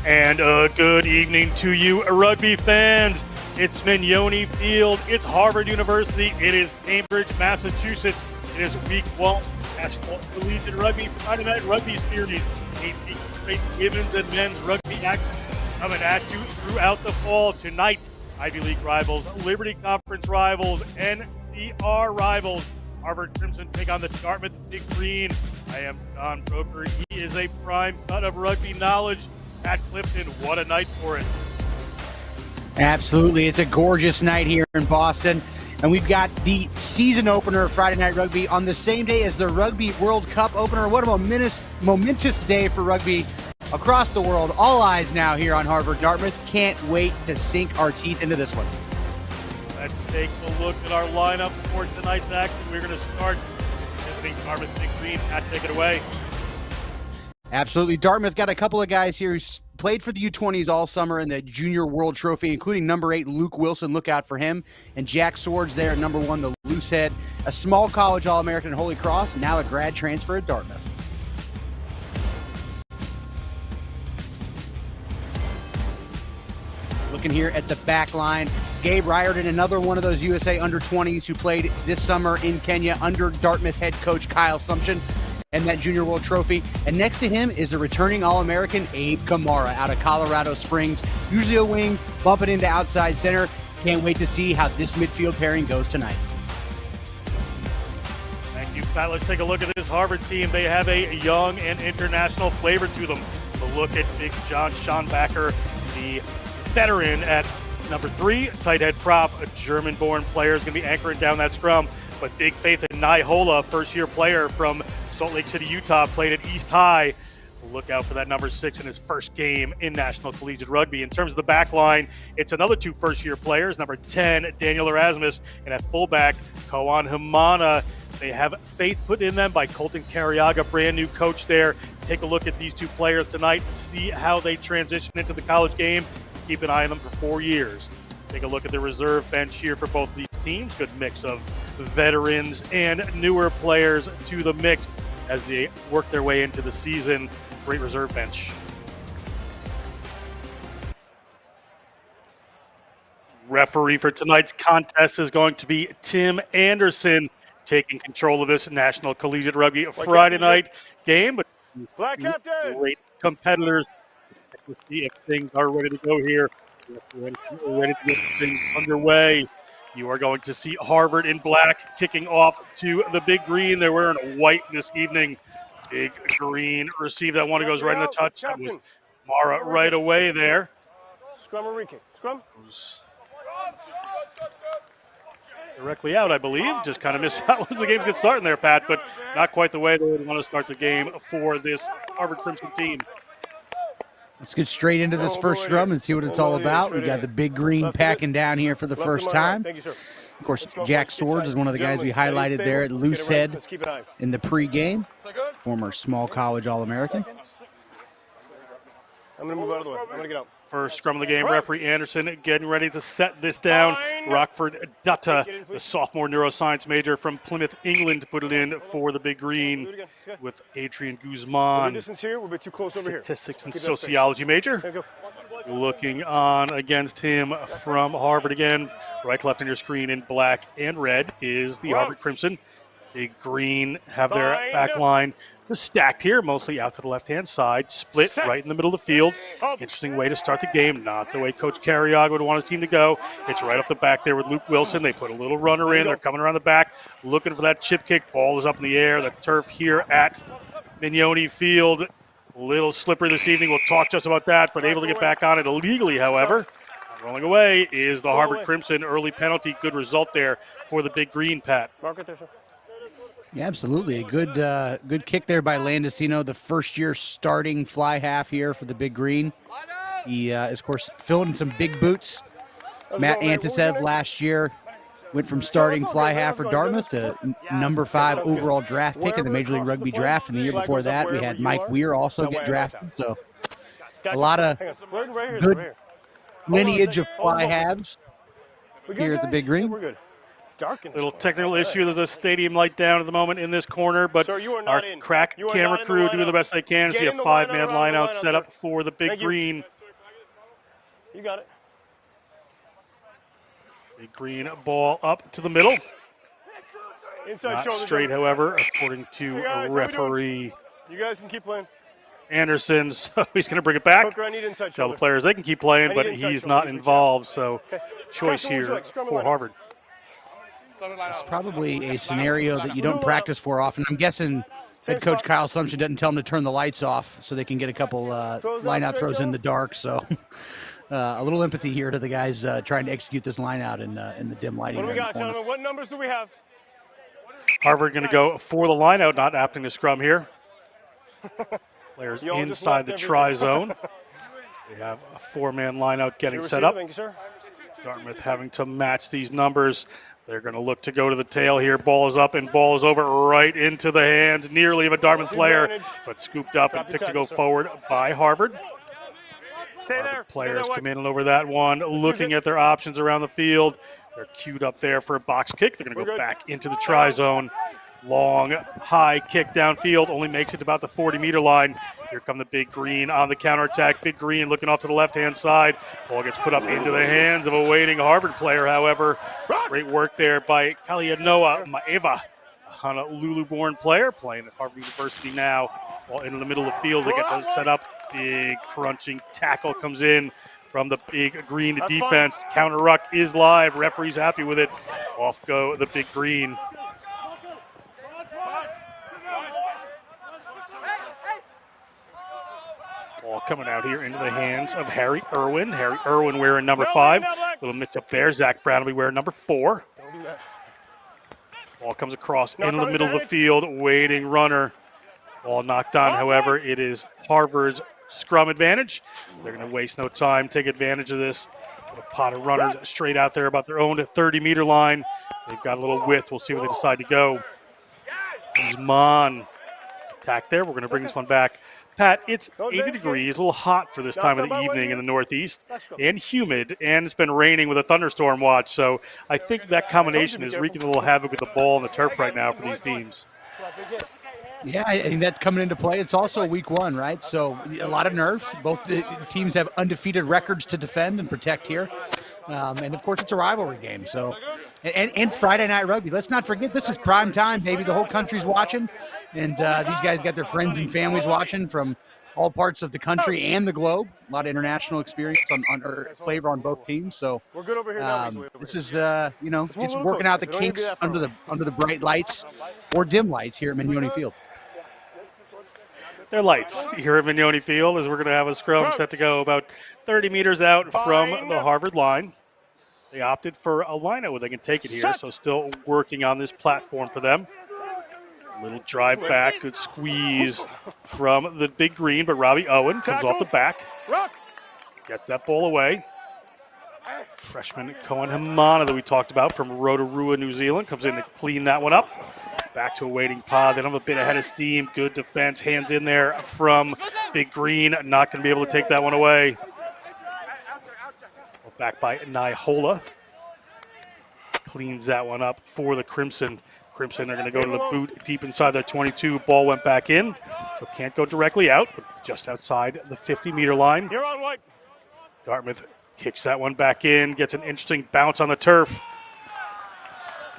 And good evening to you, rugby fans. It's Mignone Field. It's Harvard University. It is Cambridge, Massachusetts. It is Week 1 National Collegiate Rugby Friday Night Rugby Series. 8 straight women's and men's rugby action coming at you throughout the fall. Tonight, Ivy League rivals, Liberty Conference rivals, NCR rivals. Harvard Crimson take on the Dartmouth Big Green. I am John Broker. He is a prime cut of rugby knowledge. Pat Clifton, what a night for it. Absolutely. It's a gorgeous night here in Boston. And we've got the season opener of Friday Night Rugby on the same day as the Rugby World Cup opener. What a momentous day for rugby across the world. All eyes now here on Harvard Dartmouth. Can't wait to sink our teeth into this one. Let's take a look at our lineup for tonight's action. We're going to start visiting Dartmouth Big Green. Pat, take it away. Absolutely. Dartmouth got a couple of guys here who played for the U20s all summer in the Junior World Trophy, including number 8, Luke Wilson. Look out for him. And Jack Swords there at number 1, the loosehead. A small college All-American at Holy Cross, now a grad transfer at Dartmouth. Looking here at the back line, Gabe Riordan, another one of those USA under-20s who played this summer in Kenya under Dartmouth head coach Kyle Sumption and that Junior World Trophy. And next to him is a returning All-American, Abe Kamara, out of Colorado Springs. Usually a wing, bumping into outside center. Can't wait to see how this midfield pairing goes tonight. Thank you, Pat. Let's take a look at this Harvard team. They have a young and international flavor to them. A look at Big John Schonbacher, the veteran at number 3, tight head prop, a German-born player is going to be anchoring down that scrum. But big faith in Naihola, first-year player from Salt Lake City, Utah, played at East High. Look out for that number 6 in his first game in National Collegiate Rugby. In terms of the back line, it's another 2 first-year players, number 10, Daniel Erasmus, and at fullback, Koan Humana. They have faith put in them by Colton Cariaga, brand new coach there. Take a look at these 2 players tonight, see how they transition into the college game. Keep an eye on them for 4 years. Take a look at the reserve bench here for both these teams. Good mix of veterans and newer players to the mix as they work their way into the season. Great reserve bench. Referee for tonight's contest is going to be Tim Anderson, taking control of this National Collegiate Rugby Friday night game. But great competitors. Let's see if things are ready to go here. We're ready to get things underway. You are going to see Harvard in black kicking off to the Big Green. They're wearing white this evening. Big Green received that one. It goes right in the touch. That was Mara right away there. Scrum or re-kick? Scrum. Directly out, I believe. Just kind of missed out once the game's get starting there, Pat, but not quite the way they would want to start the game for this Harvard Crimson team. Let's get straight into this first scrum and see what it's all about. We got the Big Green packing down here for the first time. Of course, Jack Swords is one of the guys we highlighted there at loosehead in the pregame. Former small college All-American. I'm going to move out of the way. I'm going to get out. First scrum of the game, referee Anderson getting ready to set this down. Rockford Dutta, the sophomore neuroscience major from Plymouth, England, put it in for the Big Green with Adrian Guzman, statistics and sociology major. Looking on against him from Harvard again. Right to left on your screen in black and red is the Harvard Crimson. Big Green have their back line stacked here, mostly out to the left-hand side, split right in the middle of the field. Interesting way to start the game, not the way Coach Cariaga would want his team to go. It's right off the back there with Luke Wilson. They put a little runner in. They're coming around the back, looking for that chip kick. Ball is up in the air. The turf here at Mignone Field, a little slippery this evening. We'll talk just about that, but able to get back on it illegally, however. Rolling away is the Harvard Crimson. Early penalty, good result there for the Big Green, Pat. Mark it there, sir. Yeah, absolutely. A good kick there by Landesino, the first-year starting fly half here for the Big Green. He is, of course, filled in some big boots. Matt Antisev last year went from starting fly half for Dartmouth to number 5 overall draft pick in the Major League Rugby draft. And the year before that, we had Mike Weir also get drafted. So a lot of good lineage of fly halves here at the Big Green. We're good. It's dark in Little technical issue. There's a stadium light down at the moment in this corner, but our crack camera crew doing the best they can. See a 5-man line out set up for the Big Green. You got it. Big green ball up to the middle. Inside Not shoulder. straight, however, according to Hey guys, how we referee You guys can keep playing. Anderson. So he's going to bring it back. Hooker, I need inside Tell shoulder. the players they can keep playing, I but need inside he's shoulder. not Please reach involved. So Okay. choice Captain, would you here like scrum or for line? Harvard. It's probably a scenario that you don't Blue practice for often. I'm guessing head coach Kyle Sumption doesn't tell them to turn the lights off so they can get a couple line-out throws in the dark. So a little empathy here to the guys trying to execute this line-out in the dim lighting. What do we there in got, the corner. gentlemen? What numbers do we have? Harvard going to go for the line out, not opting to scrum here. Players You all just inside left the everything. try zone. We have a four-man line out getting set up. Thank you, sir. Dartmouth having to match these numbers. They're going to look to go to the tail here. Ball is up and ball is over right into the hands nearly of a Dartmouth player, but scooped up and picked to go forward by Harvard. Stay there. Harvard players come in and over that one, looking at their options around the field. They're queued up there for a box kick. They're going to go back into the try zone. Long, high kick downfield, only makes it about the 40-meter line. Here come the Big Green on the counterattack. Big Green looking off to the left-hand side. Ball gets put up into the hands of a waiting Harvard player, however. Great work there by Kalianoa Maeva, a Honolulu-born player playing at Harvard University now. Ball into the middle of the field. They get those set up. Big crunching tackle comes in from the Big Green. The defense counter ruck is live. Referee's happy with it. Off go the Big Green. Ball coming out here into the hands of Harry Irwin. Harry Irwin wearing number 5. Little mix up there. Zach Brown will be wearing number 4. Ball comes across into the middle of the field. Waiting runner. Ball knocked on, however, it is Harvard's scrum advantage. They're going to waste no time, take advantage of this. A pot of runners straight out there about their own 30-meter line. They've got a little width. We'll see where they decide to go. Guzman attack there. We're going to bring this one back. Pat, it's 80 degrees, a little hot for this time of the evening in the Northeast, and humid, and it's been raining with a thunderstorm watch. So I think that combination is wreaking a little havoc with the ball and the turf right now for these teams. Yeah, I think that's coming into play. It's also week 1, right? So a lot of nerves. Both the teams have undefeated records to defend and protect here. And, of course, it's a rivalry game. So, and Friday Night Rugby. Let's not forget, this is prime time, baby. The whole country's watching. And these guys got their friends and families watching from all parts of the country and the globe. A lot of international experience or flavor on both teams. So We're good over here this is, just working out the kinks under the bright lights or dim lights here at Mignone Field. They're lights here at Mignone Field as we're going to have a scrum set to go about 30 meters out from the Harvard line. They opted for a line-out where they can take it here, so still working on this platform for them. Little drive back, good squeeze from the Big Green, but Robbie Owen comes off the back. Gets that ball away. Freshman Cohen Hamana that we talked about from Rotorua, New Zealand, comes in to clean that one up. Back to a waiting pod. They don't have a bit ahead of steam. Good defense. Hands in there from Big Green. Not going to be able to take that one away. Back by Naihola. Cleans that one up for the Crimson. Crimson are going to go to the boot deep inside their 22. Ball went back in, so can't go directly out, but just outside the 50-meter line. You're on, White. Dartmouth kicks that one back in, gets an interesting bounce on the turf.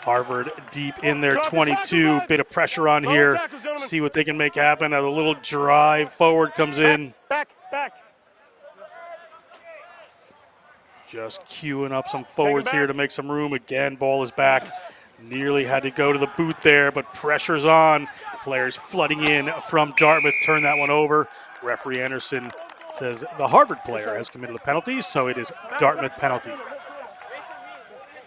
Harvard deep in their 22. Bit of pressure on here. See what they can make happen. A little drive forward comes in. Back. Just queuing up some forwards here to make some room. Again, ball is back. Nearly had to go to the boot there, but pressure's on. Players flooding in from Dartmouth. Turn that one over. Referee Anderson says the Harvard player has committed a penalty, so it is Dartmouth penalty.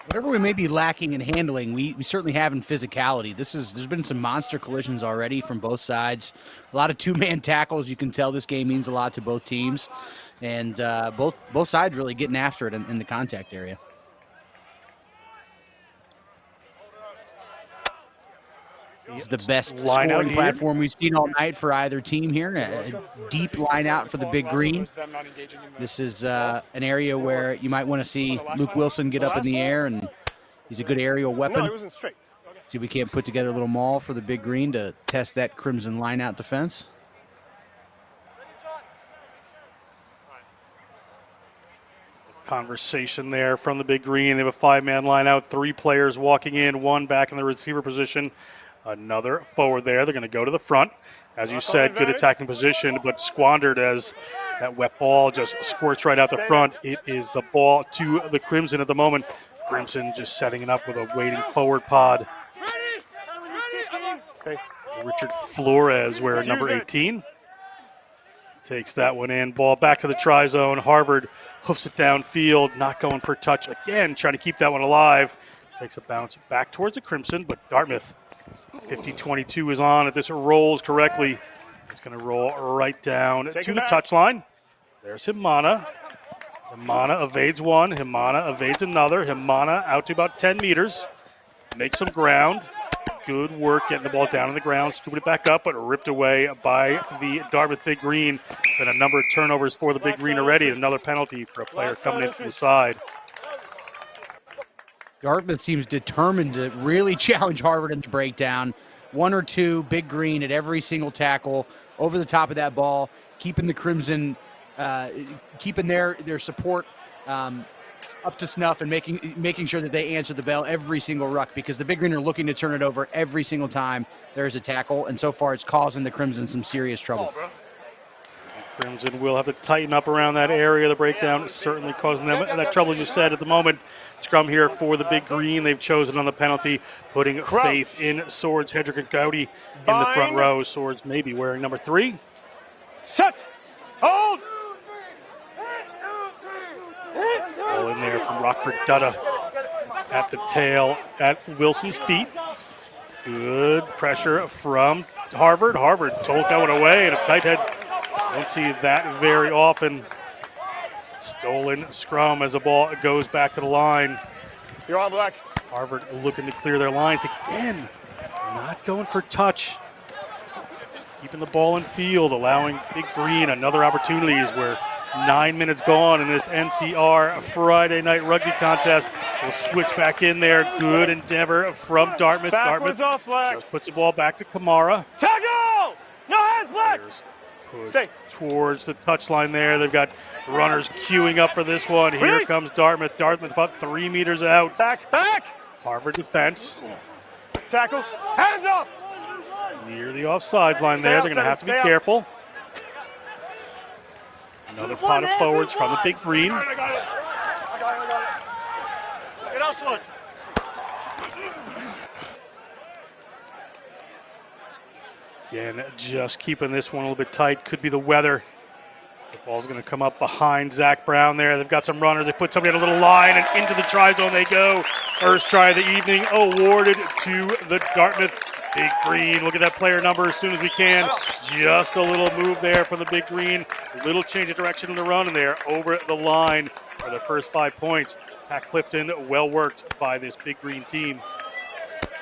Whatever we may be lacking in handling, we certainly have in physicality. There's been some monster collisions already from both sides. A lot of two-man tackles. You can tell this game means a lot to both teams. And both sides really getting after it in the contact area. This is the best scoring platform we've seen all night for either team here. A deep line out for the Big Green. This is an area where you might want to see Luke Wilson get up in the air, and he's a good aerial weapon. No, it wasn't straight. See if we can't put together a little maul for the Big Green to test that Crimson line out defense. conversation there from the big green. They have a 5-man line out, 3 players walking in, 1 back in the receiver position, another forward there. They're going to go to the front. As you said, good attacking position, but squandered as that wet ball just squirts right out the front. It is the ball to the Crimson at the moment. Crimson just setting it up with a waiting forward pod. Richard Flores wearing number 18. Takes that one in. Ball back to the try zone. Harvard hoofs it downfield, not going for touch again, trying to keep that one alive. Takes a bounce back towards the Crimson, but Dartmouth 50-22 is on. If this rolls correctly, it's going to roll right down to the touchline. There's Himana. Himana evades one. Himana evades another. Himana out to about 10 meters. Makes some ground. Good work getting the ball down on the ground, scooping it back up, but ripped away by the Dartmouth Big Green. Been a number of turnovers for the Big Green already. Another penalty for a player coming in from the side. Dartmouth seems determined to really challenge Harvard in the breakdown. 1 or 2 Big Green at every single tackle, over the top of that ball, keeping the Crimson, keeping their support up to snuff and making sure that they answer the bell every single ruck, because the Big Green are looking to turn it over every single time there's a tackle, and so far it's causing the Crimson some serious trouble. Crimson will have to tighten up around that area. The breakdown is certainly causing them that trouble you said at the moment. Scrum here for the Big Green. They've chosen on the penalty, putting faith in Swords, Hedrick, and Gowdy in the front row. Swords maybe wearing number 3. Set. Hold. All in there from Rockford Dutta at the tail at Wilson's feet. Good pressure from Harvard. Harvard told that one away, and a tight head. Don't see that very often. Stolen scrum as the ball goes back to the line. You're on, Black. Harvard looking to clear their lines again. Not going for touch. Keeping the ball in field, allowing Big Green another opportunities where 9 minutes gone in this NCR Friday Night Rugby contest. We'll switch back in there. Good endeavor from Dartmouth. Backwards Dartmouth off, Black. just puts the ball back to Kamara. Tackle! No hands, Black! Players towards the touchline there. They've got runners queuing up for this one. Here Release. comes Dartmouth. Dartmouth about 3 meters out. Back. Harvard defense. Tackle. Hands off! Near the offsides line there. They're going to have to be careful. Another pot of forwards from the Big Green. I got it. Get out, Sludge. Again, just keeping this one a little bit tight. Could be the weather. The ball's going to come up behind Zach Brown there. They've got some runners. They put somebody on a little line, and into the try zone they go. First try of the evening awarded to the Dartmouth Big Green. Look at that player number as soon as we can. Just a little move there from the Big Green. A little change of direction in the run, and they're over the line for the first 5 points. Pat Clifton, well worked by this Big Green team.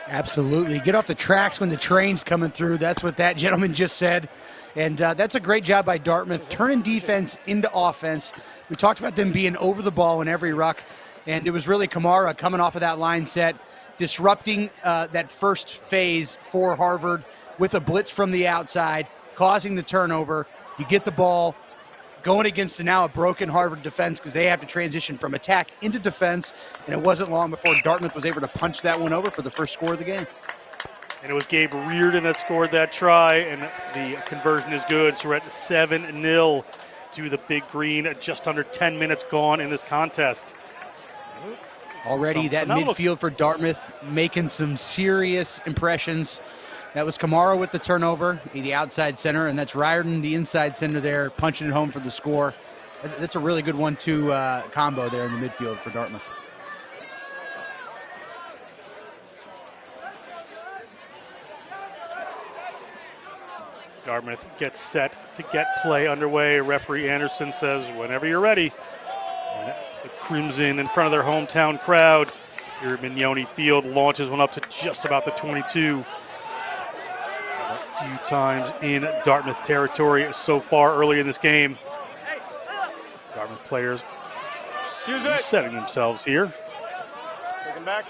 Absolutely. Get off the tracks when the train's coming through. That's what that gentleman just said. And that's a great job by Dartmouth, turning defense into offense. We talked about them being over the ball in every ruck, and it was really Kamara coming off of that line set, disrupting that first phase for Harvard with a blitz from the outside, causing the turnover. You get the ball going against now a broken Harvard defense because they have to transition from attack into defense, and it wasn't long before Dartmouth was able to punch that one over for the first score of the game. And it was Gabe Reardon that scored that try, and the conversion is good. So we're at 7-0 to the Big Green. Just under 10 minutes gone in this contest. Already that midfield for Dartmouth making some serious impressions. That was Kamara with the turnover, the outside center, and that's Riordan, the inside center there, punching it home for the score. That's a really good 1-2 combo there in the midfield for Dartmouth. Dartmouth gets set to get play underway. Referee Anderson says, whenever you're ready. And the Crimson in front of their hometown crowd here at Mignoni Field launches one up to just about the 22. A few times in Dartmouth territory so far early in this game. Dartmouth players resetting themselves here. Taking back.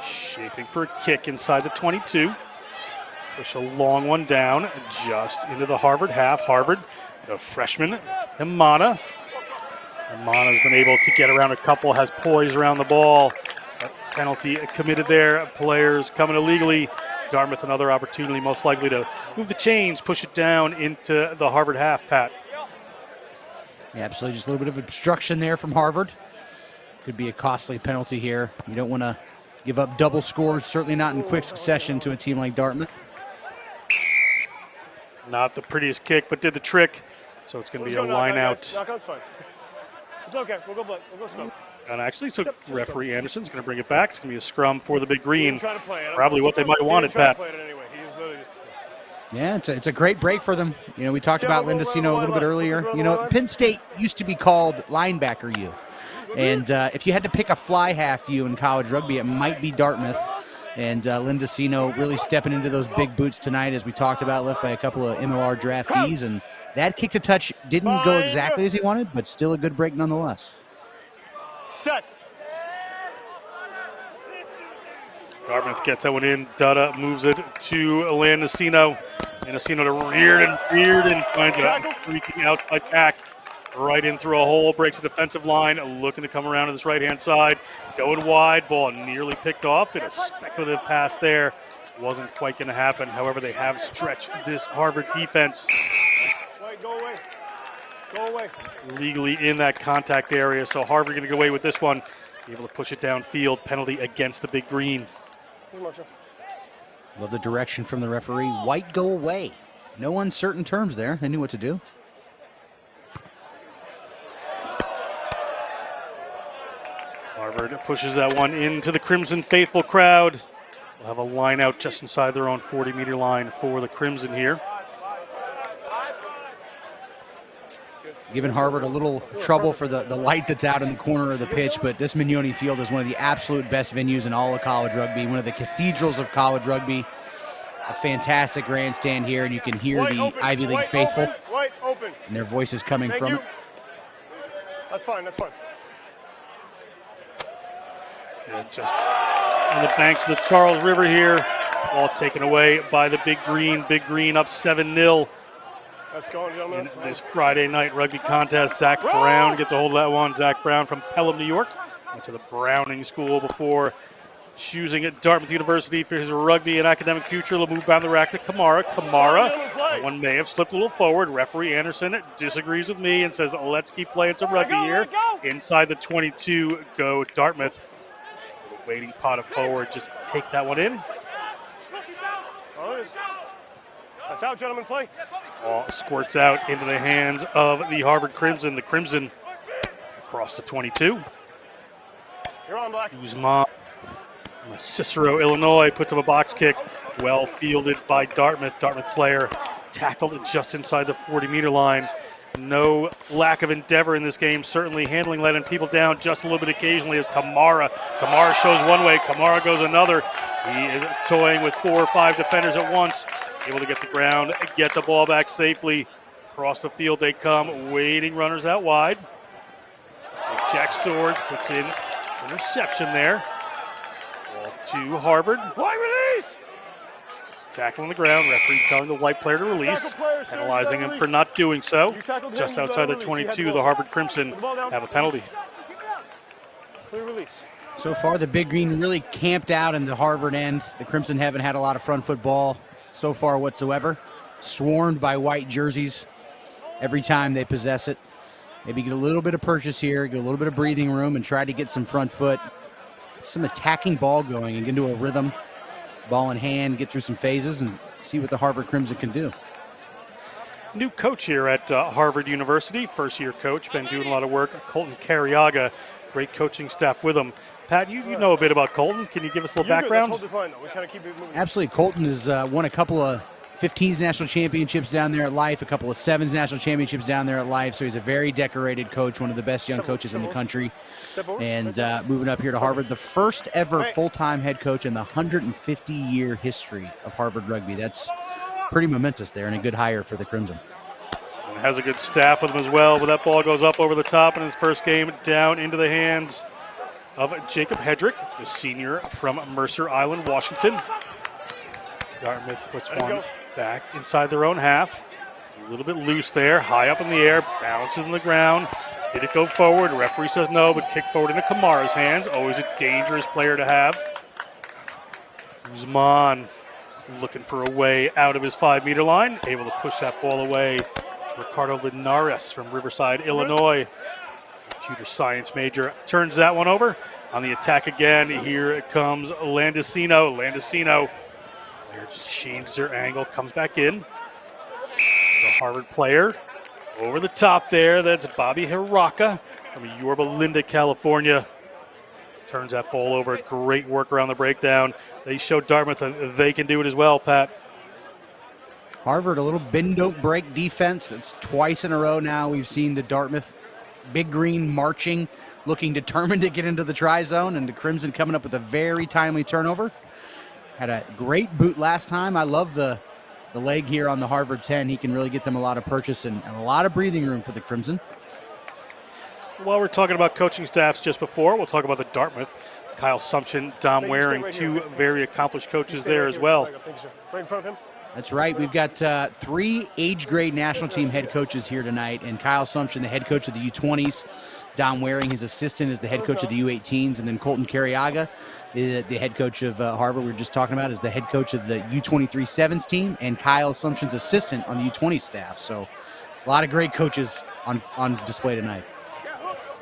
Shaping for a kick inside the 22. Push a long one down just into the Harvard half. Harvard, the freshman, Himana. Amana's been able to get around a couple, has poise around the ball. A penalty committed there. Players coming illegally. Dartmouth another opportunity, most likely to move the chains, push it down into the Harvard half, Pat. Yeah, absolutely. Just a little bit of obstruction there from Harvard. Could be a costly penalty here. You don't want to give up double scores, certainly not in quick succession to a team like Dartmouth. Not the prettiest kick, but did the trick. So it's going to be a line out. Knockout's fine. It's okay. We'll go scrum. And actually, so referee Anderson's going to bring it back. It's going to be a scrum for the Big Green. Trying to play it. Probably what they might have wanted, Pat. Yeah, it's a great break for them. You know, we talked about Lindesino a little bit earlier. You know, Penn State used to be called linebacker U. And if you had to pick a fly half U in college rugby, it might be Dartmouth. And Lindesino really stepping into those big boots tonight, as we talked about, left by a couple of MLR draftees. And that kick to touch didn't go exactly as he wanted, but still a good break nonetheless. Set. Dartmouth gets that one in. Dutta moves it to Landesino. Landesino to Reardon finds a freaking outside tack right in through a hole, breaks the defensive line, looking to come around to this right-hand side. Going wide, ball nearly picked off. Bit of speculative pass there. Wasn't quite going to happen. However, they have stretched this Harvard defense. Go away. Go away. Legally in that contact area, so Harvard going to go away with this one. Be able to push it downfield. Penalty against the Big Green. Love the direction from the referee. White, go away. No uncertain terms there. They knew what to do. Harvard pushes that one into the Crimson faithful crowd. We'll have a line out just inside their own 40-meter line for the Crimson here. Giving Harvard a little trouble for the light that's out in the corner of the pitch, but this Mignoni Field is one of the absolute best venues in all of college rugby, one of the cathedrals of college rugby. A fantastic grandstand here, and you can hear the Ivy League faithful and their voices coming from it. That's fine, that's fine. Yeah, just on the banks of the Charles River here, all taken away by the Big Green. Big Green up 7-0. Let's go, gentlemen. In this Friday night rugby contest. Zach Brown gets a hold of that one. Zach Brown from Pelham, New York. Went to the Browning School before choosing at Dartmouth University for his rugby and academic future. He'll move down the rack to Kamara. That one may have slipped a little forward. Referee Anderson disagrees with me and says, let's keep playing some rugby here. Inside the 22, go Dartmouth. Waiting pot of forward. Just take that one in. That's out, gentlemen, play. Ball squirts out into the hands of the Harvard Crimson. The Crimson across the 22. You're on, Black. Guzman, Cicero, Illinois, puts up a box kick. Well fielded by Dartmouth. Dartmouth player tackled just inside the 40-meter line. No lack of endeavor in this game, certainly handling, letting people down just a little bit occasionally as Kamara shows one way, Kamara goes another. He is toying with 4 or 5 defenders at once, able to get the ground, get the ball back safely. Across the field they come, waiting runners out wide. Jack Swords puts in interception there. Ball to Harvard. White release! Tackle on the ground, referee telling the white player to release, penalizing him for not doing so. Just outside the 22, the Harvard Crimson have a penalty. Clear release. So far, the Big Green really camped out in the Harvard end. The Crimson haven't had a lot of front foot ball so far whatsoever. Swarmed by white jerseys every time they possess it. Maybe get a little bit of purchase here, get a little bit of breathing room, and try to get some front foot, some attacking ball going and get into a rhythm. Ball in hand, get through some phases, and see what the Harvard Crimson can do. New coach here at Harvard University, first-year coach, been doing a lot of work. Colton Carriaga, great coaching staff with him. Pat, you know a bit about Colton. Can you give us a little background? Let's hold this line, though. We kind of keep it moving. Absolutely. Colton has won a couple of 15s national championships down there at Life, a couple of 7s national championships down there at Life, so he's a very decorated coach, one of the best young coaches in the country. And moving up here to Harvard, the first ever full-time head coach in the 150-year history of Harvard rugby. That's pretty momentous there, and a good hire for the Crimson. And has a good staff with him as well, but that ball goes up over the top in his first game, down into the hands of Jacob Hedrick, the senior from Mercer Island, Washington. Dartmouth puts one back inside their own half. A little bit loose there, high up in the air, bounces on the ground. Did it go forward? Referee says no, but kick forward into Kamara's hands. Always a dangerous player to have. Guzman looking for a way out of his 5-meter line. Able to push that ball away to Ricardo Linares from Riverside, Illinois. Computer science major turns that one over. On the attack again, here it comes Landesino. Landesino just changes their angle, comes back in. The Harvard player over the top there. That's Bobby Hiraka from Yorba Linda, California. Turns that ball over. Great work around the breakdown. They showed Dartmouth that they can do it as well, Pat. Harvard, a little bend don't break defense. That's twice in a row now. We've seen the Dartmouth Big Green marching, looking determined to get into the try zone, and the Crimson coming up with a very timely turnover. Had a great boot last time. I love the leg here on the Harvard 10. He can really get them a lot of purchase and a lot of breathing room for the Crimson. While we're talking about coaching staffs just before, we'll talk about the Dartmouth. Kyle Sumption, Dom Waring, two very accomplished coaches there as well. Right in front of him. That's right. We've got 3 age grade national team head coaches here tonight, and Kyle Sumption, the head coach of the U20s. Dom Waring, his assistant, is the head coach of the U18s, and then Colton Carriaga, the head coach of Harvard, we were just talking about, is the head coach of the U23 sevens team, and Kyle Sumption's assistant on the U20 staff. So a lot of great coaches on display tonight.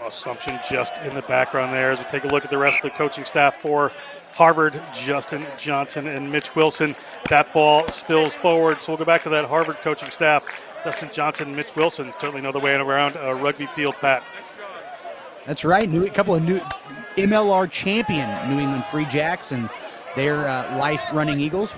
Sumption just in the background there as we take a look at the rest of the coaching staff for Harvard. Justin Johnson and Mitch Wilson. That ball spills forward, so we'll go back to that Harvard coaching staff. Justin Johnson, Mitch Wilson certainly know the way around a rugby field, Pat. That's right. A couple of new MLR champion New England Free Jacks and their Life Running Eagles.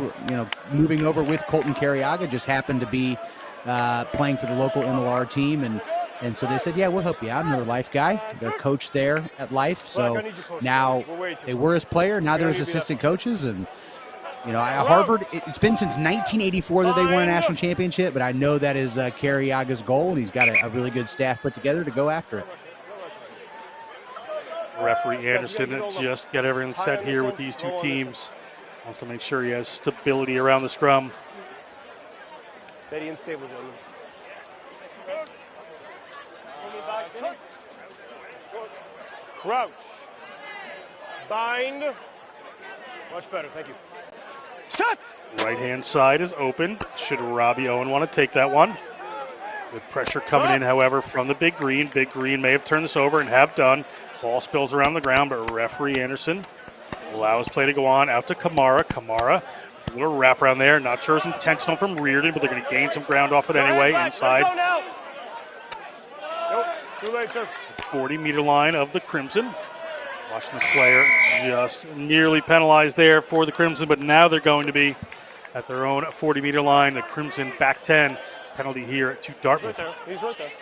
Moving over with Colton Carriaga, just happened to be playing for the local MLR team, and so they said, yeah, we'll help you out. Another Life guy. They're coach there at Life. So now they were his player. Now they're his assistant coaches. And, Harvard, it's been since 1984 that they won a national championship, but I know that is Carriaga's goal, and he's got a really good staff put together to go after it. Referee Anderson just got everything set here with these two teams. Wants to make sure he has stability around the scrum. Steady and stable, gentlemen. Crouch. Bind. Much better, thank you. Shut! Right-hand side is open. Should Robbie Owen want to take that one? Good pressure coming in, however, from the Big Green. Big Green may have turned this over and have done. Ball spills around the ground, but referee Anderson allows play to go on out to Kamara. Kamara, a little wrap around there. Not sure it's intentional from Reardon, but they're going to gain some ground off it anyway. Inside. Nope, too late, sir. 40-meter line of the Crimson. Watching the player just nearly penalized there for the Crimson, but now they're going to be at their own 40-meter line. The Crimson back 10. Penalty here to Dartmouth. He's right there.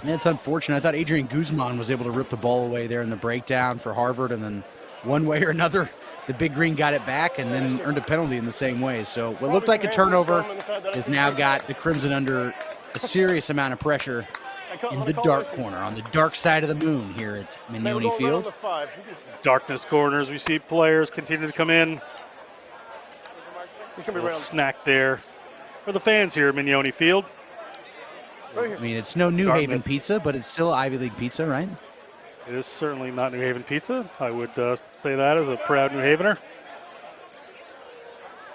Yeah, it's unfortunate. I thought Adrian Guzman was able to rip the ball away there in the breakdown for Harvard, and then one way or another, the Big Green got it back and then earned a penalty in the same way. So what looked like a turnover has now got the Crimson under a serious amount of pressure in the dark corner, on the dark side of the moon here at Mignoni Field. Darkness corners, we see players continue to come in. A little snack there for the fans here at Mignoni Field. I mean, it's no New Haven pizza, but it's still Ivy League pizza, right? It is certainly not New Haven pizza. I would say that as a proud New Havener.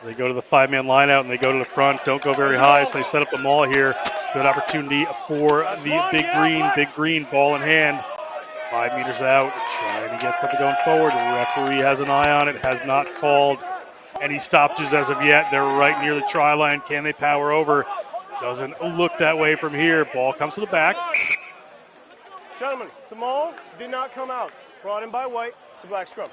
They go to the 5-man line out and they go to the front. Don't go very high, so they set up the maul here. Good opportunity for the Big Green. Big Green, ball in hand. 5 meters out, trying to get something going forward. The referee has an eye on it, has not called any stoppages as of yet. They're right near the try line. Can they power over? Doesn't look that way from here. Ball comes to the back. Gentlemen, Tamal did not come out. Brought in by White. It's a black scrum.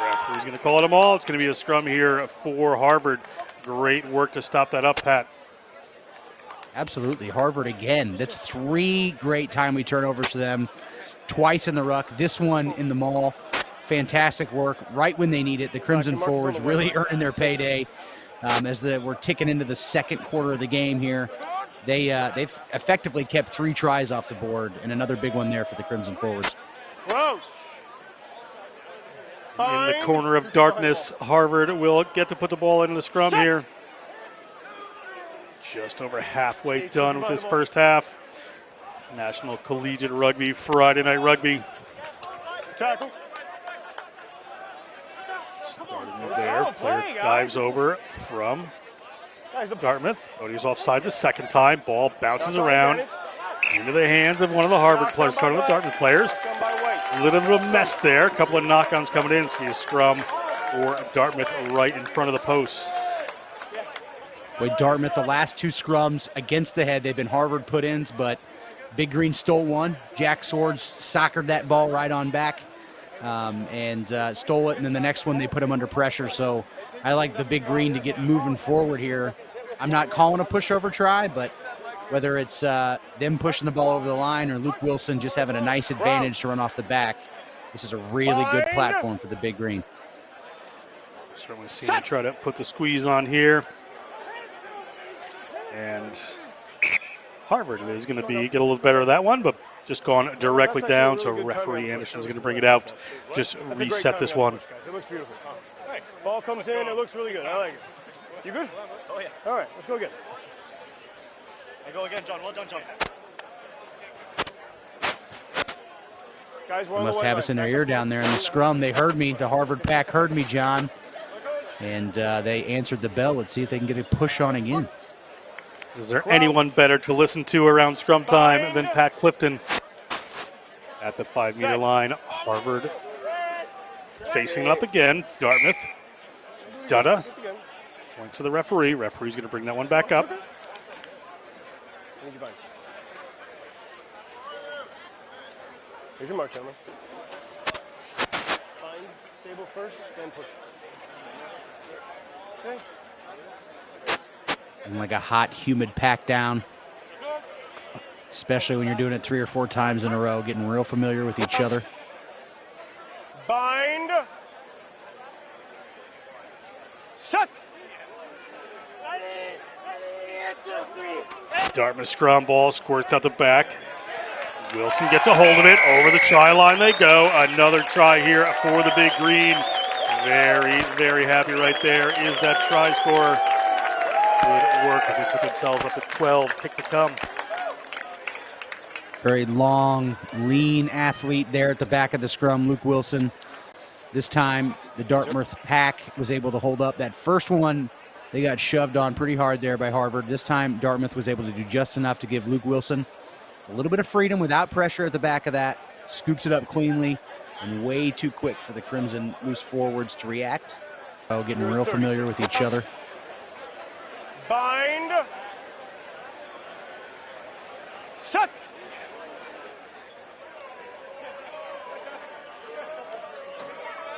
Referee's going to call it them all. It's going to be a scrum here for Harvard. Great work to stop that up, Pat. Absolutely. Harvard again. That's 3 great timely turnovers to them. Twice in the ruck. This one in the maul. Fantastic work right when they need it. The Crimson forwards really earning their payday as we're ticking into the second quarter of the game here. They've effectively kept 3 tries off the board, and another big one there for the Crimson forwards. In the corner of darkness, Harvard will get to put the ball into the scrum here. Just over halfway done with this first half. National Collegiate Rugby, Friday Night Rugby. Tackle. Starting it there. Player dives over from Dartmouth. Cody's offside the second time. Ball bounces around into the hands of one of the Harvard players, starting with Dartmouth players. A little bit of a mess there. A couple of knock-ons coming in. It's going to be a scrum for Dartmouth right in front of the posts. Boy, Dartmouth, the last two scrums against the head, they've been Harvard put-ins, but Big Green stole one. Jack Swords soccered that ball right on back and stole it, and then the next one they put him under pressure. So I like the Big Green to get moving forward here. I'm not calling a pushover try, but whether it's them pushing the ball over the line or Luke Wilson just having a nice advantage to run off the back, this is a really good platform for the Big Green. Certainly see him try to put the squeeze on here. And Harvard is going to get a little better of that one, but just gone directly down. So referee Anderson is going to bring it out, just reset this one. It looks beautiful. Ball comes in, it looks really good. I like it. You good? Oh, yeah. All right, let's go again. I go again, John. Well done, John. Guys, They must have us in their ear down there in the scrum. They heard me. The Harvard pack heard me, John. And they answered the bell. Let's see if they can get a push on again. Is there anyone better to listen to around scrum time than Pat Clifton at the 5-meter line? Harvard facing it up again. Dartmouth. Dutta. Point to the referee. Referee's going to bring that one back up. Here's your mark, gentlemen. Find stable first, then push. Okay. And like a hot, humid pack down, especially when you're doing it 3 or 4 times in a row, getting real familiar with each other. Bind. Set. Dartmouth scrum ball squirts out the back. Wilson gets a hold of it. Over the try line they go. Another try here for the Big Green. Very, very happy right there is that try score. Good work as they put themselves up at 12. Kick to come. Very long, lean athlete there at the back of the scrum, Luke Wilson. This time, the Dartmouth pack was able to hold up. That first one, they got shoved on pretty hard there by Harvard. This time, Dartmouth was able to do just enough to give Luke Wilson a little bit of freedom without pressure at the back of that. Scoops it up cleanly and way too quick for the Crimson loose forwards to react. Oh, getting real familiar with each other. Bind. Set.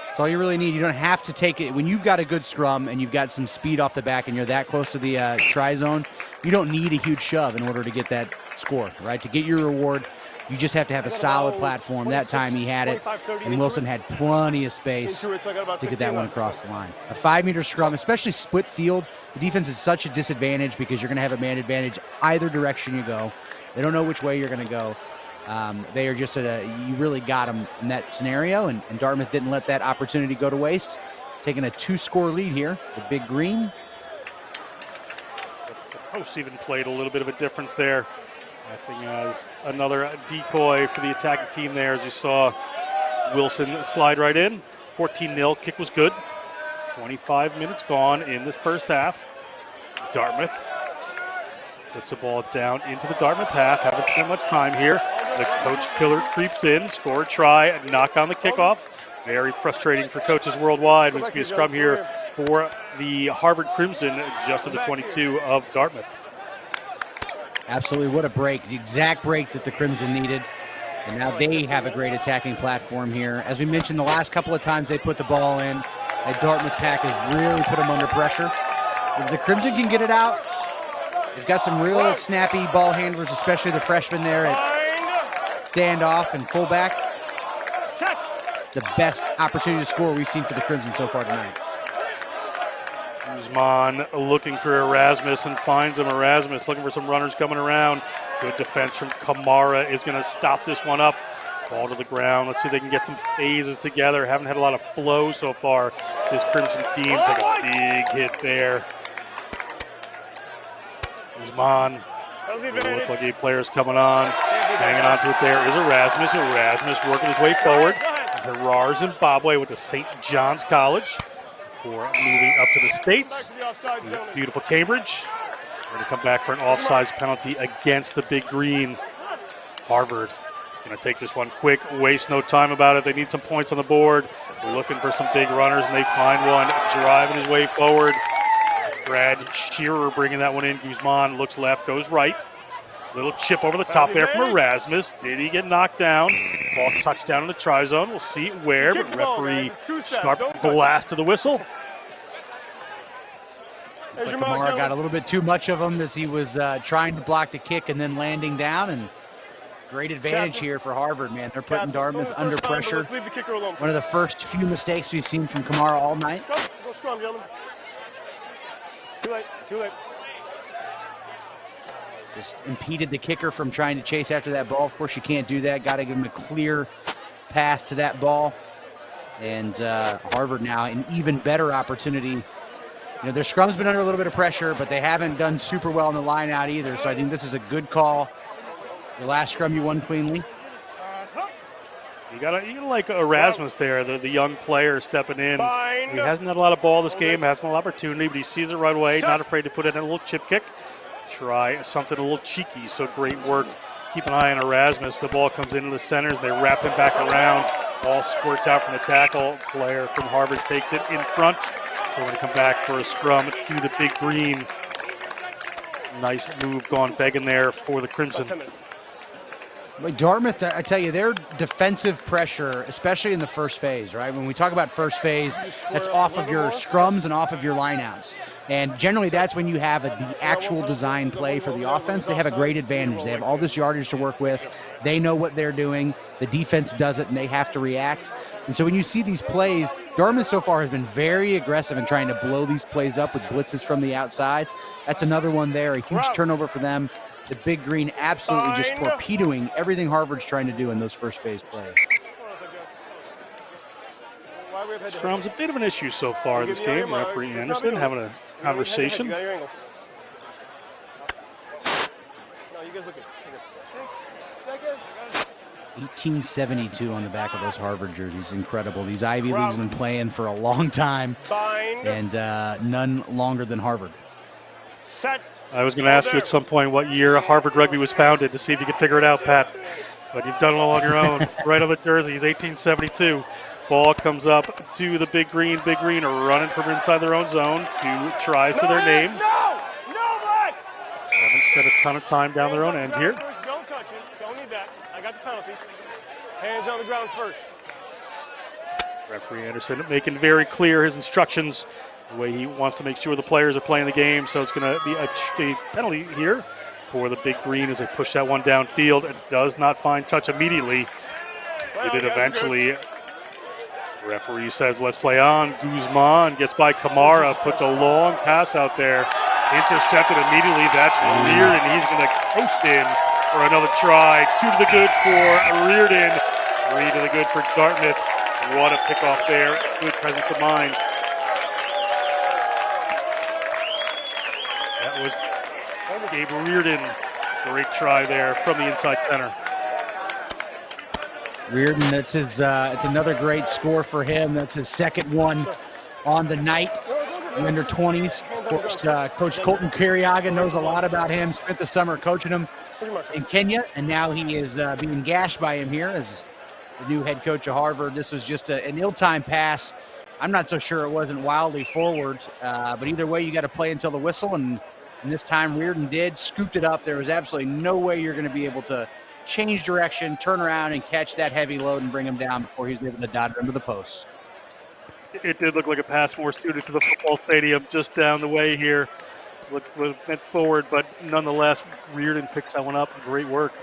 That's all you really need. You don't have to take it. When you've got a good scrum and you've got some speed off the back and you're that close to the try zone, you don't need a huge shove in order to get that score, right? To get your reward, you just have to have a solid platform. That time he had it, and Wilson had plenty of space to get that one across the line. A 5-meter scrum, especially split field, the defense is such a disadvantage because you're going to have a man advantage either direction you go. They don't know which way you're going to go. They are just you really got them in that scenario, and Dartmouth didn't let that opportunity go to waste. Taking a 2-score lead here, the Big Green. The posts even played a little bit of a difference there. Acting as another decoy for the attacking team there, as you saw Wilson slide right in. 14-0, kick was good. 25 minutes gone in this first half. Dartmouth puts the ball down into the Dartmouth half. Haven't spent much time here. The coach killer creeps in, score a try, knock on the kickoff. Very frustrating for coaches worldwide. It's going to be a scrum here for the Harvard Crimson just at the 22 of Dartmouth. Absolutely, what a break. The exact break that the Crimson needed. And now they have a great attacking platform here. As we mentioned, the last couple of times they put the ball in, that Dartmouth pack has really put them under pressure. If the Crimson can get it out, they've got some real snappy ball handlers, especially the freshmen there at standoff and fullback. The best opportunity to score we've seen for the Crimson so far tonight. Guzman looking for Erasmus and finds him. Erasmus looking for some runners coming around. Good defense from Kamara is going to stop this one up. Ball to the ground. Let's see if they can get some phases together. Haven't had a lot of flow so far. This Crimson team took a big hit there. Guzman. Look like 8 players coming on. Hanging on to it there is Erasmus. Erasmus working his way forward. Harar, Zimbabwe, went to St. John's College before moving up to the States. Beautiful Cambridge. We're going to come back for an offsides penalty against the Big Green. Harvard going to take this one quick, waste no time about it. They need some points on the board. We're looking for some big runners, and they find one driving his way forward. Brad Shearer bringing that one in. Guzman looks left, goes right. Little chip over the top there from Erasmus. Did he get knocked down? Ball touchdown in the try zone. We'll see where, but referee Sharp blast to the whistle. Looks like Kamara got a little bit too much of him as he was trying to block the kick and then landing down. And great advantage here for Harvard, man. They're putting Dartmouth under pressure. One of the first few mistakes we've seen from Kamara all night. Go scrum, gentlemen. Too late, too late. Just impeded the kicker from trying to chase after that ball. Of course, you can't do that. Got to give him a clear path to that ball. And Harvard now an even better opportunity. You know, their scrum's been under a little bit of pressure, but they haven't done super well in the line out either. So I think this is a good call. Your last scrum you won cleanly. You gotta like Erasmus there, the young player stepping in. Fine. He hasn't had a lot of ball this game, hasn't had a lot of opportunity, but he sees it right away. Not afraid to put in a little chip kick. Try something a little cheeky, so great work. Keep an eye on Erasmus. The ball comes into the centers. They wrap him back around. Ball squirts out from the tackle. Player from Harvard takes it in front. They're going to come back for a scrum to the Big Green. Nice move gone begging there for the Crimson. Like Dartmouth, I tell you, their defensive pressure, especially in the first phase, right? When we talk about first phase, that's off of your scrums and off of your lineouts. And generally, that's when you have the actual design play for the offense. They have a great advantage. They have all this yardage to work with. They know what they're doing. The defense does it, and they have to react. And so when you see these plays, Dartmouth so far has been very aggressive in trying to blow these plays up with blitzes from the outside. That's another one there, a huge turnover for them. The Big Green absolutely just torpedoing everything Harvard's trying to do in those first phase plays. Scrum's a bit of an issue so far in this game. Referee Anderson having a conversation. 1872 on the back of those Harvard jerseys. Incredible. These Ivy Leagues have been playing for a long time, and none longer than Harvard. I was going to ask you at some point what year Harvard Rugby was founded to see if you could figure it out, Pat. But you've done it all on your own. Right on the jerseys, 1872. Ball comes up to the Big Green. Big Green are running from inside their own zone. 2 tries to their name. No, Black. Haven't spent a ton of time down their own end here. Don't touch it. Don't need that. I got the penalty. Hands on the ground first. Referee Anderson making very clear his instructions, the way he wants to make sure the players are playing the game. So it's going to be a penalty here for the Big Green as they push that one downfield. It does not find touch immediately. They did eventually. Referee says, let's play on. Guzman gets by Kamara, puts a long pass out there. Intercepted immediately. That's Reardon. He's going to coast in for another try. 2 to the good for Reardon. 3 to the good for Dartmouth. What a pickoff there. Good presence of mind. That was Gabe Reardon. Great try there from the inside center. Reardon, that's his. It's another great score for him. That's his second one on the night. The under 20s. Of course, Coach Colton Kiriaga knows a lot about him. Spent the summer coaching him in Kenya, and now he is being gashed by him here as the new head coach of Harvard. This was just an ill-timed pass. I'm not so sure it wasn't wildly forward, but either way, you got to play until the whistle, and this time Reardon did, scooped it up. There was absolutely no way you're going to be able to change direction, turn around, and catch that heavy load and bring him down before he's able to dot it under the post. It did look like a pass more suited to the football stadium just down the way here. Looked meant forward, but nonetheless, Reardon picks that one up. Great work.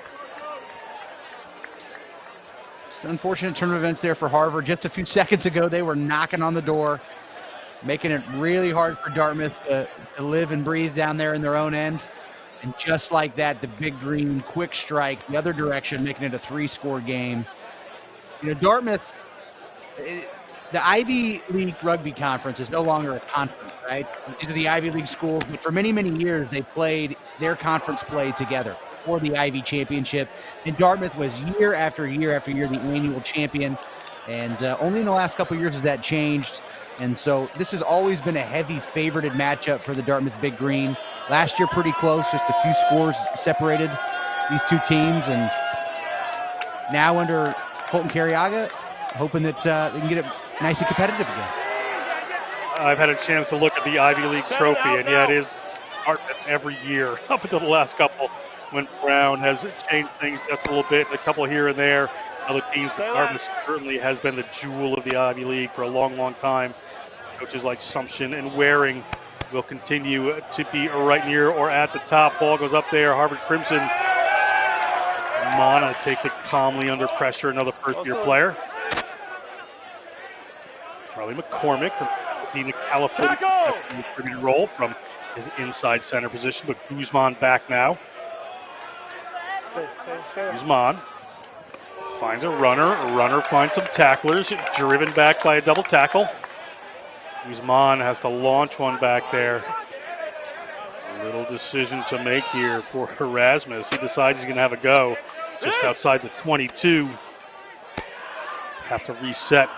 It's unfortunate turn of events there for Harvard. Just a few seconds ago, they were knocking on the door, making it really hard for Dartmouth to live and breathe down there in their own end. And just like that, the Big Green quick strike the other direction, making it a 3-score game. You know, Dartmouth, the Ivy League Rugby Conference is no longer a conference, right? These are the Ivy League schools, but for many, many years, they played their conference play together. for the Ivy Championship. And Dartmouth was year after year after year the annual champion. And only in the last couple of years has that changed. And so this has always been a heavy favorited matchup for the Dartmouth Big Green. Last year pretty close, just a few scores separated these two teams. And now under Colton Carriaga, hoping that they can get it nice and competitive again. I've had a chance to look at the Ivy League trophy, and yeah, it is Dartmouth every year up until the last couple when Brown has changed things just a little bit, a couple here and there. Other teams, Dartmouth certainly has been the jewel of the Ivy League for a long, long time. Coaches like Sumption and Waring will continue to be right near or at the top. Ball goes up there. Harvard Crimson. Mana takes it calmly under pressure. Another first-year player. Charlie McCormick from Dina, California, distributed role from his inside center position, but Guzman back now. Guzman finds a runner. A runner finds some tacklers, driven back by a double tackle. Guzman has to launch one back there. A little decision to make here for Erasmus. He decides he's going to have a go just outside the 22. Have to reset.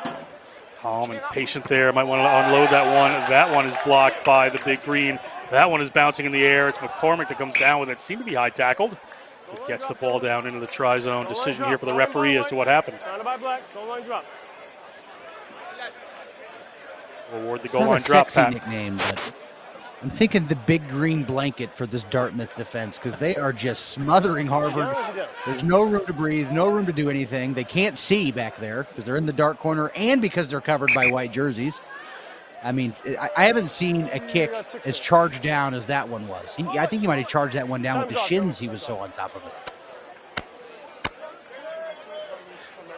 Calm and patient there. Might want to unload that one. That one is blocked by the Big Green. That one is bouncing in the air. It's McCormick that comes down with it. Seemed to be high tackled. It gets the ball down into the try-zone. Decision here for the referee as to what happened. Reward the goal line drop, Pat. Pat. Nickname, but I'm thinking the Big Green blanket for this Dartmouth defense because they are just smothering Harvard. There's no room to breathe, no room to do anything. They can't see back there because they're in the dark corner and because they're covered by white jerseys. I mean, I haven't seen a kick as charged down as that one was. I think he might have charged that one down with the shins. He was so on top of it.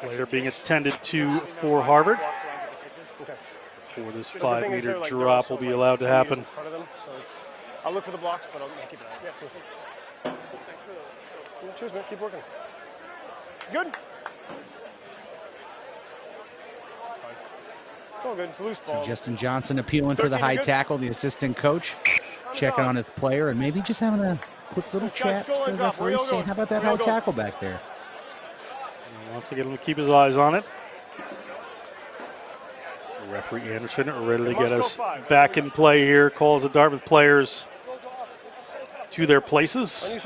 Player being attended to for Harvard. For this 5-meter drop will be allowed to happen. I'll look for the blocks, but I'll keep it out. Yeah. Cheers, man. Keep working. Good. It's all good. It's a loose ball. So Justin Johnson appealing for the high tackle, the assistant coach checking on his player and maybe just having a quick little chat to the referee saying, how about that high tackle back there? He wants to get him to keep his eyes on it. Referee Anderson ready to get us back in play here. Calls the Dartmouth players to their places.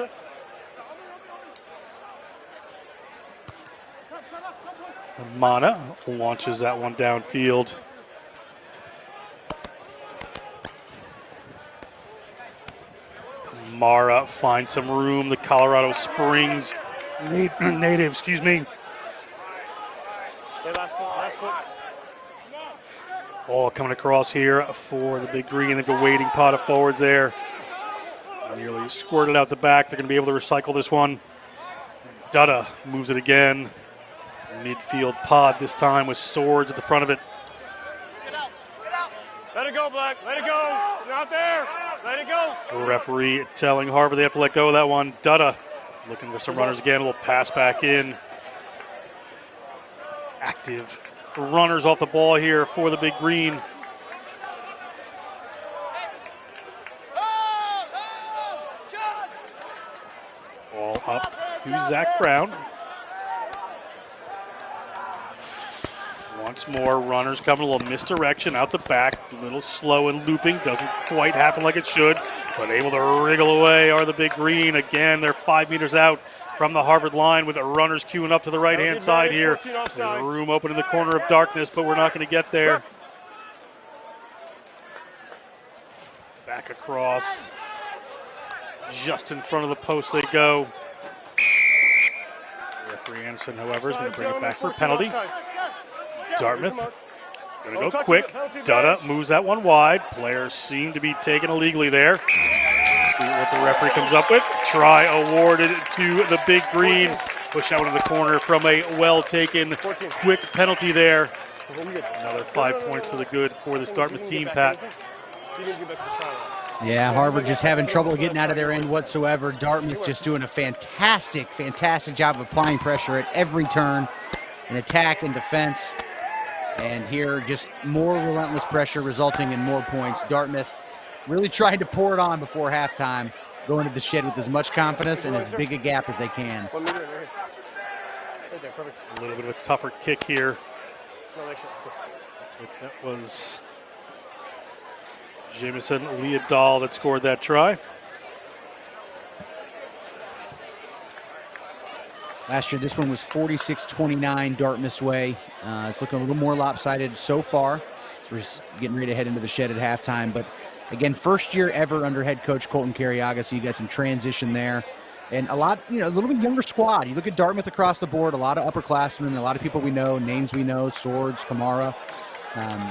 Mana launches that one downfield. Mara finds some room. The Colorado Springs native, excuse me. Stay last foot. Ball coming across here for the Big Green. They've got a waiting pot of forwards there. Nearly squirted out the back. They're going to be able to recycle this one. Dutta moves it again. Midfield pod this time with swords at the front of it. Let it go, Black. Let it go. It's not there. Let it go. The referee telling Harvard they have to let go of that one. Dutta looking for some runners again. A little pass back in. Active runners off the ball here for the Big Green. Ball up to Zach Brown. Once more, runners coming, a little misdirection out the back, a little slow and looping, doesn't quite happen like it should, but able to wriggle away are the Big Green. Again, they're 5 meters out from the Harvard line with the runners queuing up to the right-hand side here. There's a room open in the corner of darkness, but we're not going to get there. Back across. Just in front of the post they go. Referee Anderson, however, is going to bring it back for a penalty. Dartmouth going to go quick. Dutta moves that one wide. Players seem to be taken illegally there. See what the referee comes up with. Try awarded to the Big Green. Push out into the corner from a well-taken quick penalty there. Another 5 points to the good for this Dartmouth team, Pat. Yeah, Harvard just having trouble getting out of their end whatsoever. Dartmouth just doing a fantastic job of applying pressure at every turn, in attack and defense. And here, just more relentless pressure resulting in more points. Dartmouth really tried to pour it on before halftime. go into the shed with as much confidence and as big a gap as they can. 1 meter, right here. Right there, perfect. A little bit of a tougher kick here. No, like, That was Jamison Leodahl that scored that try. Last year, this one was 46-29 Dartmouth's way. It's looking a little more lopsided so far. So we're just getting ready to head into the shed at halftime. But again, first year ever under head coach Colton Carriaga, so you got some transition there. And a lot, a little bit younger squad. You look at Dartmouth across the board, a lot of upperclassmen, a lot of people we know, names we know, Swords, Kamara.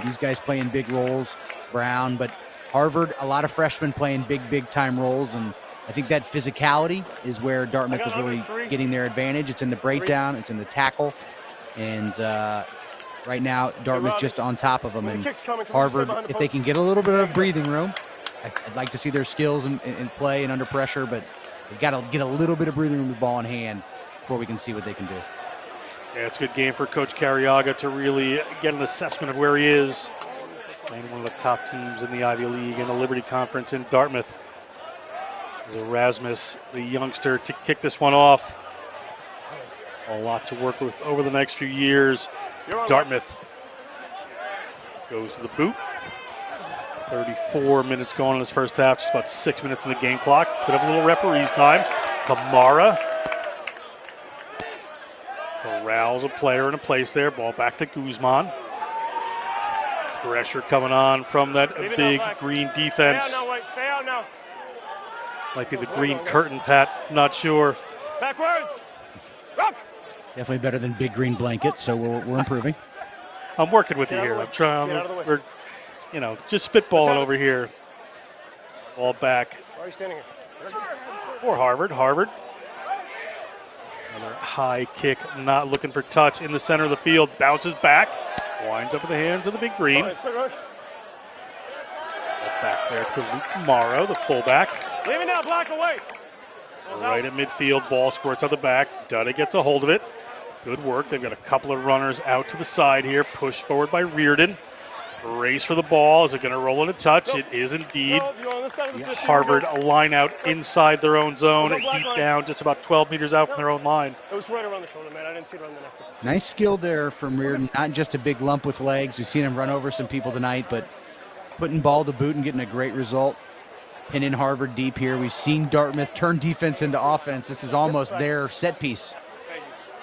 These guys playing big roles, Brown. But Harvard, a lot of freshmen playing big time roles. And I think that physicality is where Dartmouth is really getting their advantage. It's in the breakdown, it's in the tackle. And right now, Dartmouth just on top of them. And Harvard, if they can get a little bit of breathing room, I'd like to see their skills in play and under pressure, but they've got to get a little bit of breathing room with the ball in hand before we can see what they can do. Yeah, it's a good game for Coach Carriaga to really get an assessment of where he is. Playing one of the top teams in the Ivy League and the Liberty Conference in Dartmouth. There's Erasmus, the youngster, to kick this one off. A lot to work with over the next few years. Dartmouth goes to the boot. 34 minutes going in this first half, just about 6 minutes in the game clock. Could have a little referee's time. Kamara corrals a player in a place there. Ball back to Guzman. Pressure coming on from that big green defense. Stay out now, White. Stay out now. Might be the green curtain, Pat. Not sure. Backwards. Rock. Definitely better than big green blanket, so we're improving. I'm working with you here. I'm trying. We're, just spitballing over here. Ball back. Why are you standing here? For Harvard. Another high kick, not looking for touch in the center of the field. Bounces back. Winds up in the hands of the big green. Back there to Luke Morrow, the fullback. Leave it now, block away. Right at midfield, ball squirts on the back. Dutta gets a hold of it. Good work. They've got a couple of runners out to the side here. Pushed forward by Reardon. Race for the ball. Is it going to roll in a touch? It is indeed. Harvard a line out inside their own zone, deep down, just about 12 meters out from their own line. It was right around the shoulder, man. I didn't see it around the neck. Nice skill there from Reardon. Not just a big lump with legs. We've seen him run over some people tonight, but putting ball to boot and getting a great result. Pinning Harvard deep here. We've seen Dartmouth turn defense into offense. This is almost their set piece.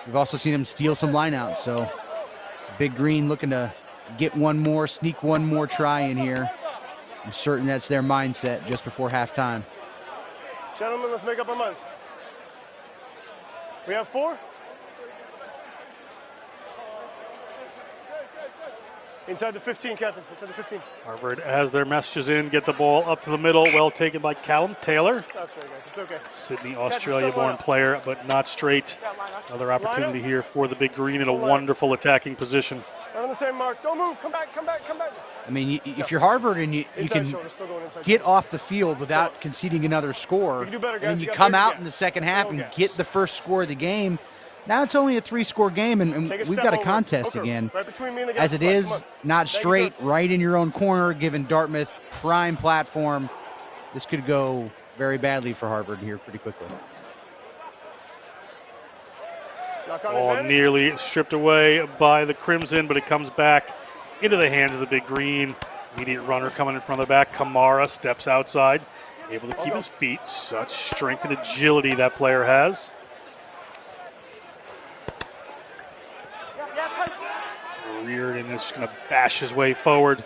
We've also seen them steal some lineouts. So Big Green looking to get one more, sneak one more try in here. I'm certain that's their mindset just before halftime. Gentlemen, let's make up our minds. We have 4. Inside the 15, Captain. Inside the 15. Harvard has their messages in. Get the ball up to the middle. Well taken by Callum Taylor. That's right, guys. It's okay. Sydney, Australia-born player, but not straight. Another opportunity here for the Big Green in a wonderful attacking position. Right on the same mark. Don't move. Come back. I mean, if you're Harvard and you can get off the field without conceding another score, and then you come out in the second half and get the first score of the game, now it's only a 3-score game, and we've got a contest again. As it is, not straight, right in your own corner, giving Dartmouth prime platform. This could go very badly for Harvard here pretty quickly. Ball nearly stripped away by the Crimson, but it comes back into the hands of the Big Green. Immediate runner coming in from the back. Kamara steps outside, able to keep his feet. Such strength and agility that player has. Reardon is just going to bash his way forward.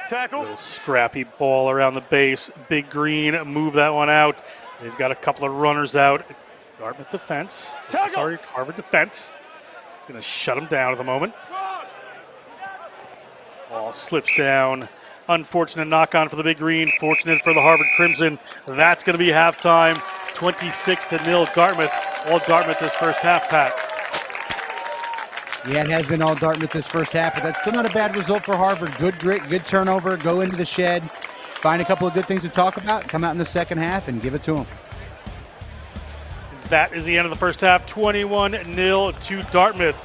Tackle. Little scrappy ball around the base. Big Green move that one out. They've got a couple of runners out. Dartmouth defense. Tackle. Sorry, Harvard defense. It's going to shut them down at the moment. Ball slips down. Unfortunate knock on for the Big Green. Fortunate for the Harvard Crimson. That's going to be halftime. 26-0 Dartmouth. All Dartmouth this first half, Pat. Yeah, it has been all Dartmouth this first half, but that's still not a bad result for Harvard. Good grit, good turnover, go into the shed, find a couple of good things to talk about, come out in the second half and give it to them. That is the end of the first half, 21-0 to Dartmouth.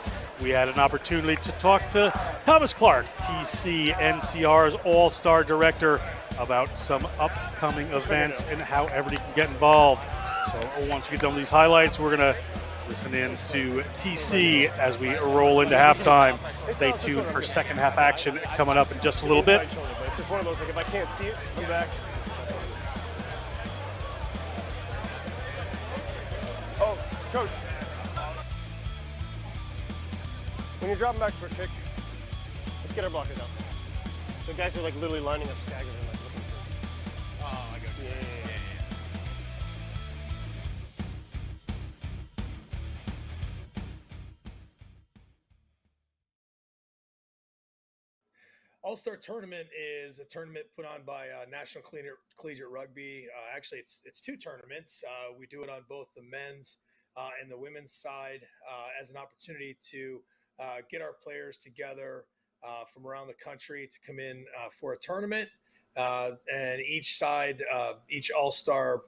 We had an opportunity to talk to Thomas Clark, TC NCR's All-Star Director, about some upcoming events and how everybody can get involved. So once we get done with these highlights, we're going to listen in to TC as we roll into halftime. Stay tuned for second half action coming up in just a little bit. It's just one of those, like, if I can't see it, come back. Oh, coach. When you're dropping back for a kick, let's get our blocker down. The guys are like literally lining up staggered and like looking for. Oh, I got you. Yeah. All-Star Tournament is a tournament put on by National Collegiate Rugby. Actually, it's two tournaments. We do it on both the men's and the women's side as an opportunity to get our players together from around the country to come in for a tournament. And each side, each All-Star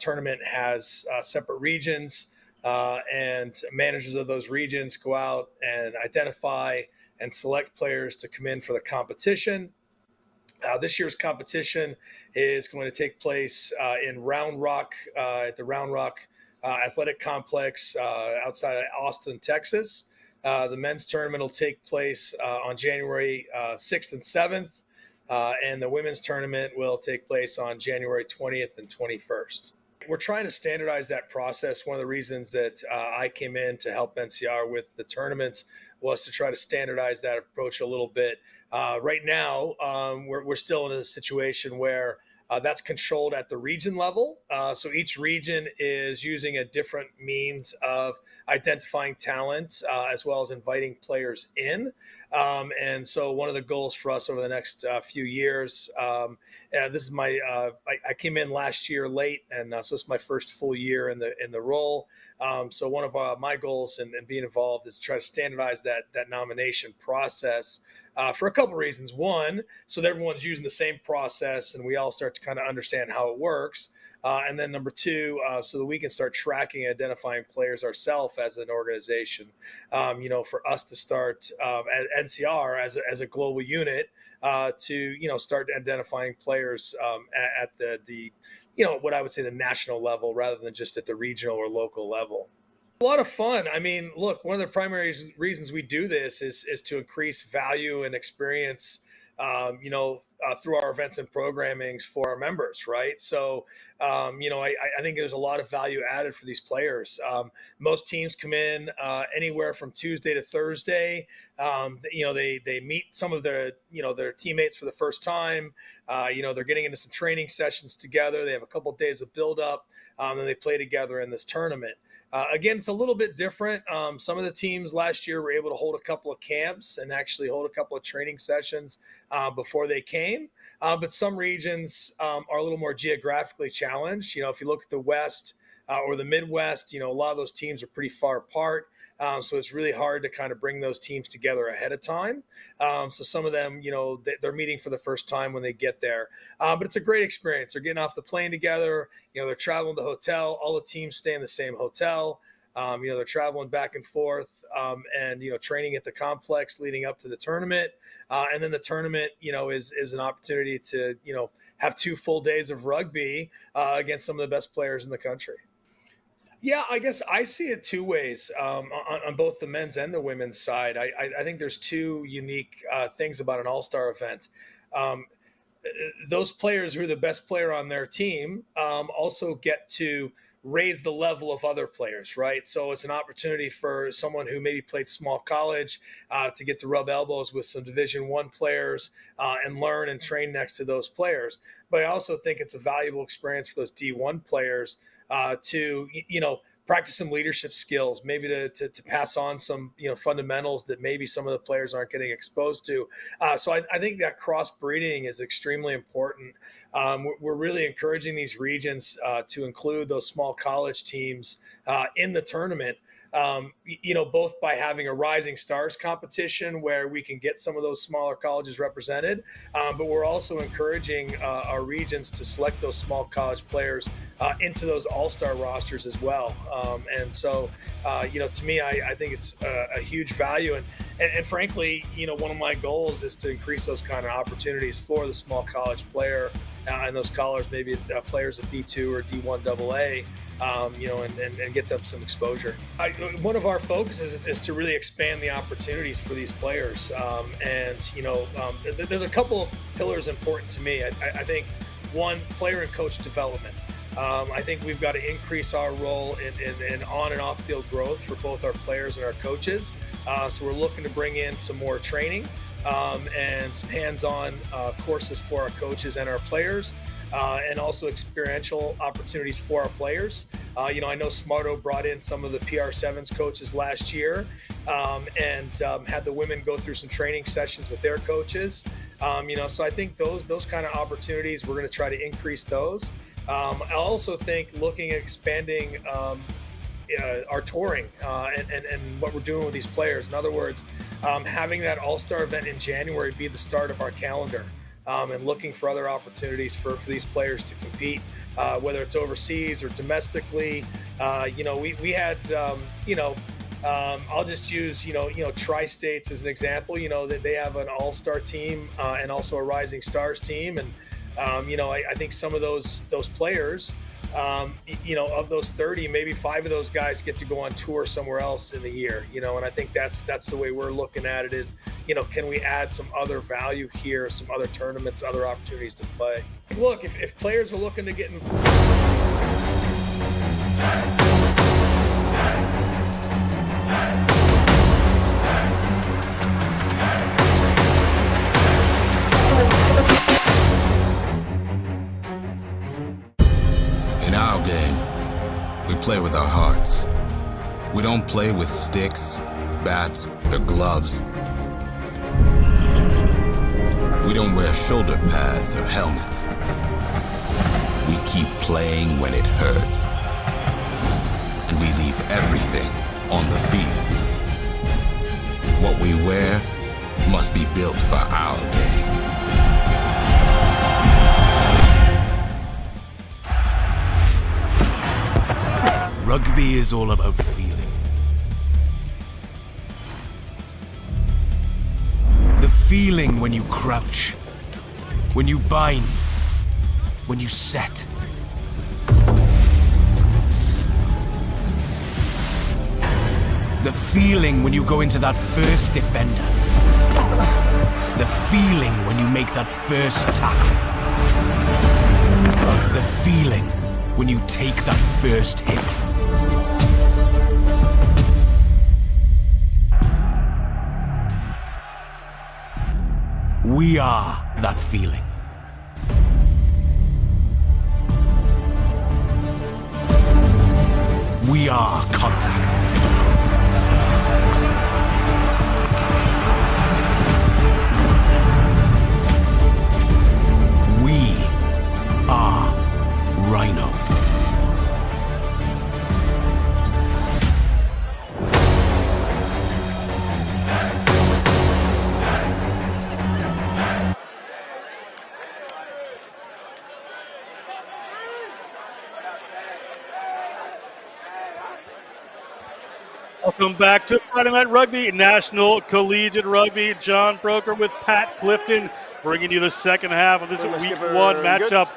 tournament has separate regions, and managers of those regions go out and identify and select players to come in for the competition. This year's competition is going to take place in Round Rock at the Round Rock Athletic Complex outside of Austin, Texas. The men's tournament will take place on January 6th and 7th, and the women's tournament will take place on January 20th and 21st. We're trying to standardize that process. One of the reasons that I came in to help NCR with the tournaments was to try to standardize that approach a little bit. Right now, we're still in a situation where that's controlled at the region level. So each region is using a different means of identifying talent as well as inviting players in. And so one of the goals for us over the next few years, this is my, I came in last year late, and so it's my first full year in the role. So one of my goals and being involved is to try to standardize that nomination process for a couple of reasons. One, so that everyone's using the same process and we all start to kind of understand how it works. And then number two, so that we can start tracking and identifying players ourselves as an organization. For us to start at NCR as a global unit to start identifying players at the what I would say the national level rather than just at the regional or local level. A lot of fun. I mean, look, one of the primary reasons we do this is to increase value and experience through our events and programmings for our members, right? So, I think there's a lot of value added for these players. Most teams come in anywhere from Tuesday to Thursday. They meet some of their teammates for the first time. They're getting into some training sessions together. They have a couple of days of build up, and they play together in this tournament. Again, it's a little bit different. Some of the teams last year were able to hold a couple of camps and actually hold a couple of training sessions before they came. But some regions are a little more geographically challenged. If you look at the West or the Midwest, a lot of those teams are pretty far apart. So it's really hard to kind of bring those teams together ahead of time. So some of them, they're meeting for the first time when they get there. But it's a great experience. They're getting off the plane together. They're traveling to the hotel. All the teams stay in the same hotel. They're traveling back and forth and training at the complex leading up to the tournament. And then the tournament, is an opportunity to, have 2 full days of rugby against some of the best players in the country. Yeah, I guess I see it 2 ways on both the men's and the women's side. I think there's 2 unique things about an all-star event. Those players who are the best player on their team also get to raise the level of other players, right? So it's an opportunity for someone who maybe played small college to get to rub elbows with some Division I players and learn and train next to those players. But I also think it's a valuable experience for those D1 players to practice some leadership skills, maybe to pass on some fundamentals that maybe some of the players aren't getting exposed to. So I think that cross breeding is extremely important. We're really encouraging these regions to include those small college teams in the tournament. both by having a Rising Stars competition where we can get some of those smaller colleges represented, but we're also encouraging our regions to select those small college players into those all-star rosters as well. And so, to me, I think it's a huge value. And frankly, one of my goals is to increase those kind of opportunities for the small college player and those scholars, maybe players at D2 or D1 AA, and get them some exposure. One of our focuses is to really expand the opportunities for these players. There's a couple of pillars important to me. I think one, player and coach development. I think we've got to increase our role in on and off field growth for both our players and our coaches. So we're looking to bring in some more training and some hands-on courses for our coaches and our players, and also experiential opportunities for our players. I know Smarto brought in some of the PR7s coaches last year and had the women go through some training sessions with their coaches. So I think those kind of opportunities, we're going to try to increase those. I also think looking at expanding our touring and what we're doing with these players. In other words, having that all-star event in January be the start of our calendar, and looking for other opportunities for these players to compete, whether it's overseas or domestically. We had, I'll just use, Tri-States as an example. That they have an all-star team and also a Rising Stars team. And, I think some of those players, of those 30, maybe 5 of those guys get to go on tour somewhere else in the year, and I think that's the way we're looking at it is, can we add some other value here, some other tournaments, other opportunities to play. Look, if players are looking to get In our game, we play with our hearts. We don't play with sticks, bats, or gloves. We don't wear shoulder pads or helmets. We keep playing when it hurts. And we leave everything on the field. What we wear must be built for our game. Rugby is all about feeling. The feeling when you crouch, when you bind, when you set. The feeling when you go into that first defender. The feeling when you make that first tackle. The feeling when you take that first hit. We are that feeling. We are contact. We are Rhino. Welcome back to Friday Night Rugby, National Collegiate Rugby. John Broker with Pat Clifton bringing you the second half of this Week 1 matchup.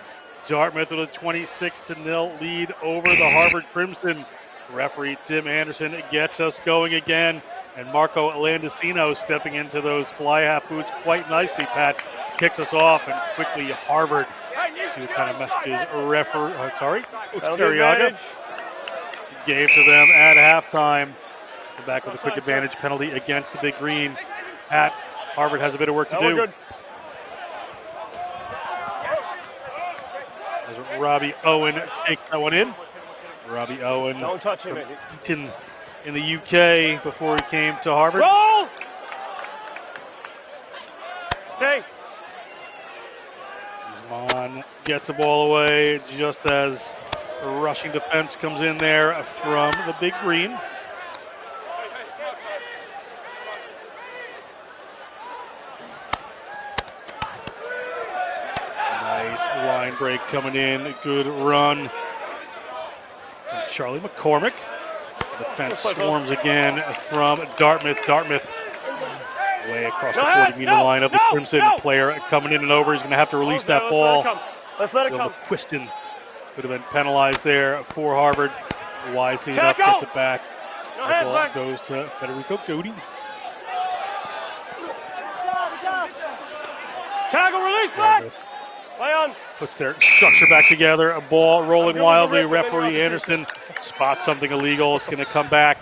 Dartmouth with a 26-0 lead over the Harvard Crimson. Referee Tim Anderson gets us going again, and Marco Landesino stepping into those fly half boots quite nicely. Pat kicks us off, and quickly Harvard. See what kind of messages Coach Cariaga gave to them at halftime. Back with a quick advantage penalty against the Big Green. Pat, Harvard has a bit of work to do. As Robbie Owen takes that one in. Robbie Owen, don't touch him. Eton in the UK before he came to Harvard. Roll! Stay. Guzman gets the ball away just as a rushing defense comes in there from the Big Green. Nice line break coming in. Good run from Charlie McCormick. Defense swarms again from Dartmouth. Dartmouth way across the 40-meter line of the Crimson. Player coming in and over. He's going to have to release that ball. Let's let it come. McQuiston could have been penalized there for Harvard. Wisely enough, gets it back. The ball goes to Federico Goody. Tackle, release back. Play on. Puts their structure back together. A ball rolling wildly. Referee Anderson spots something illegal. It's going to come back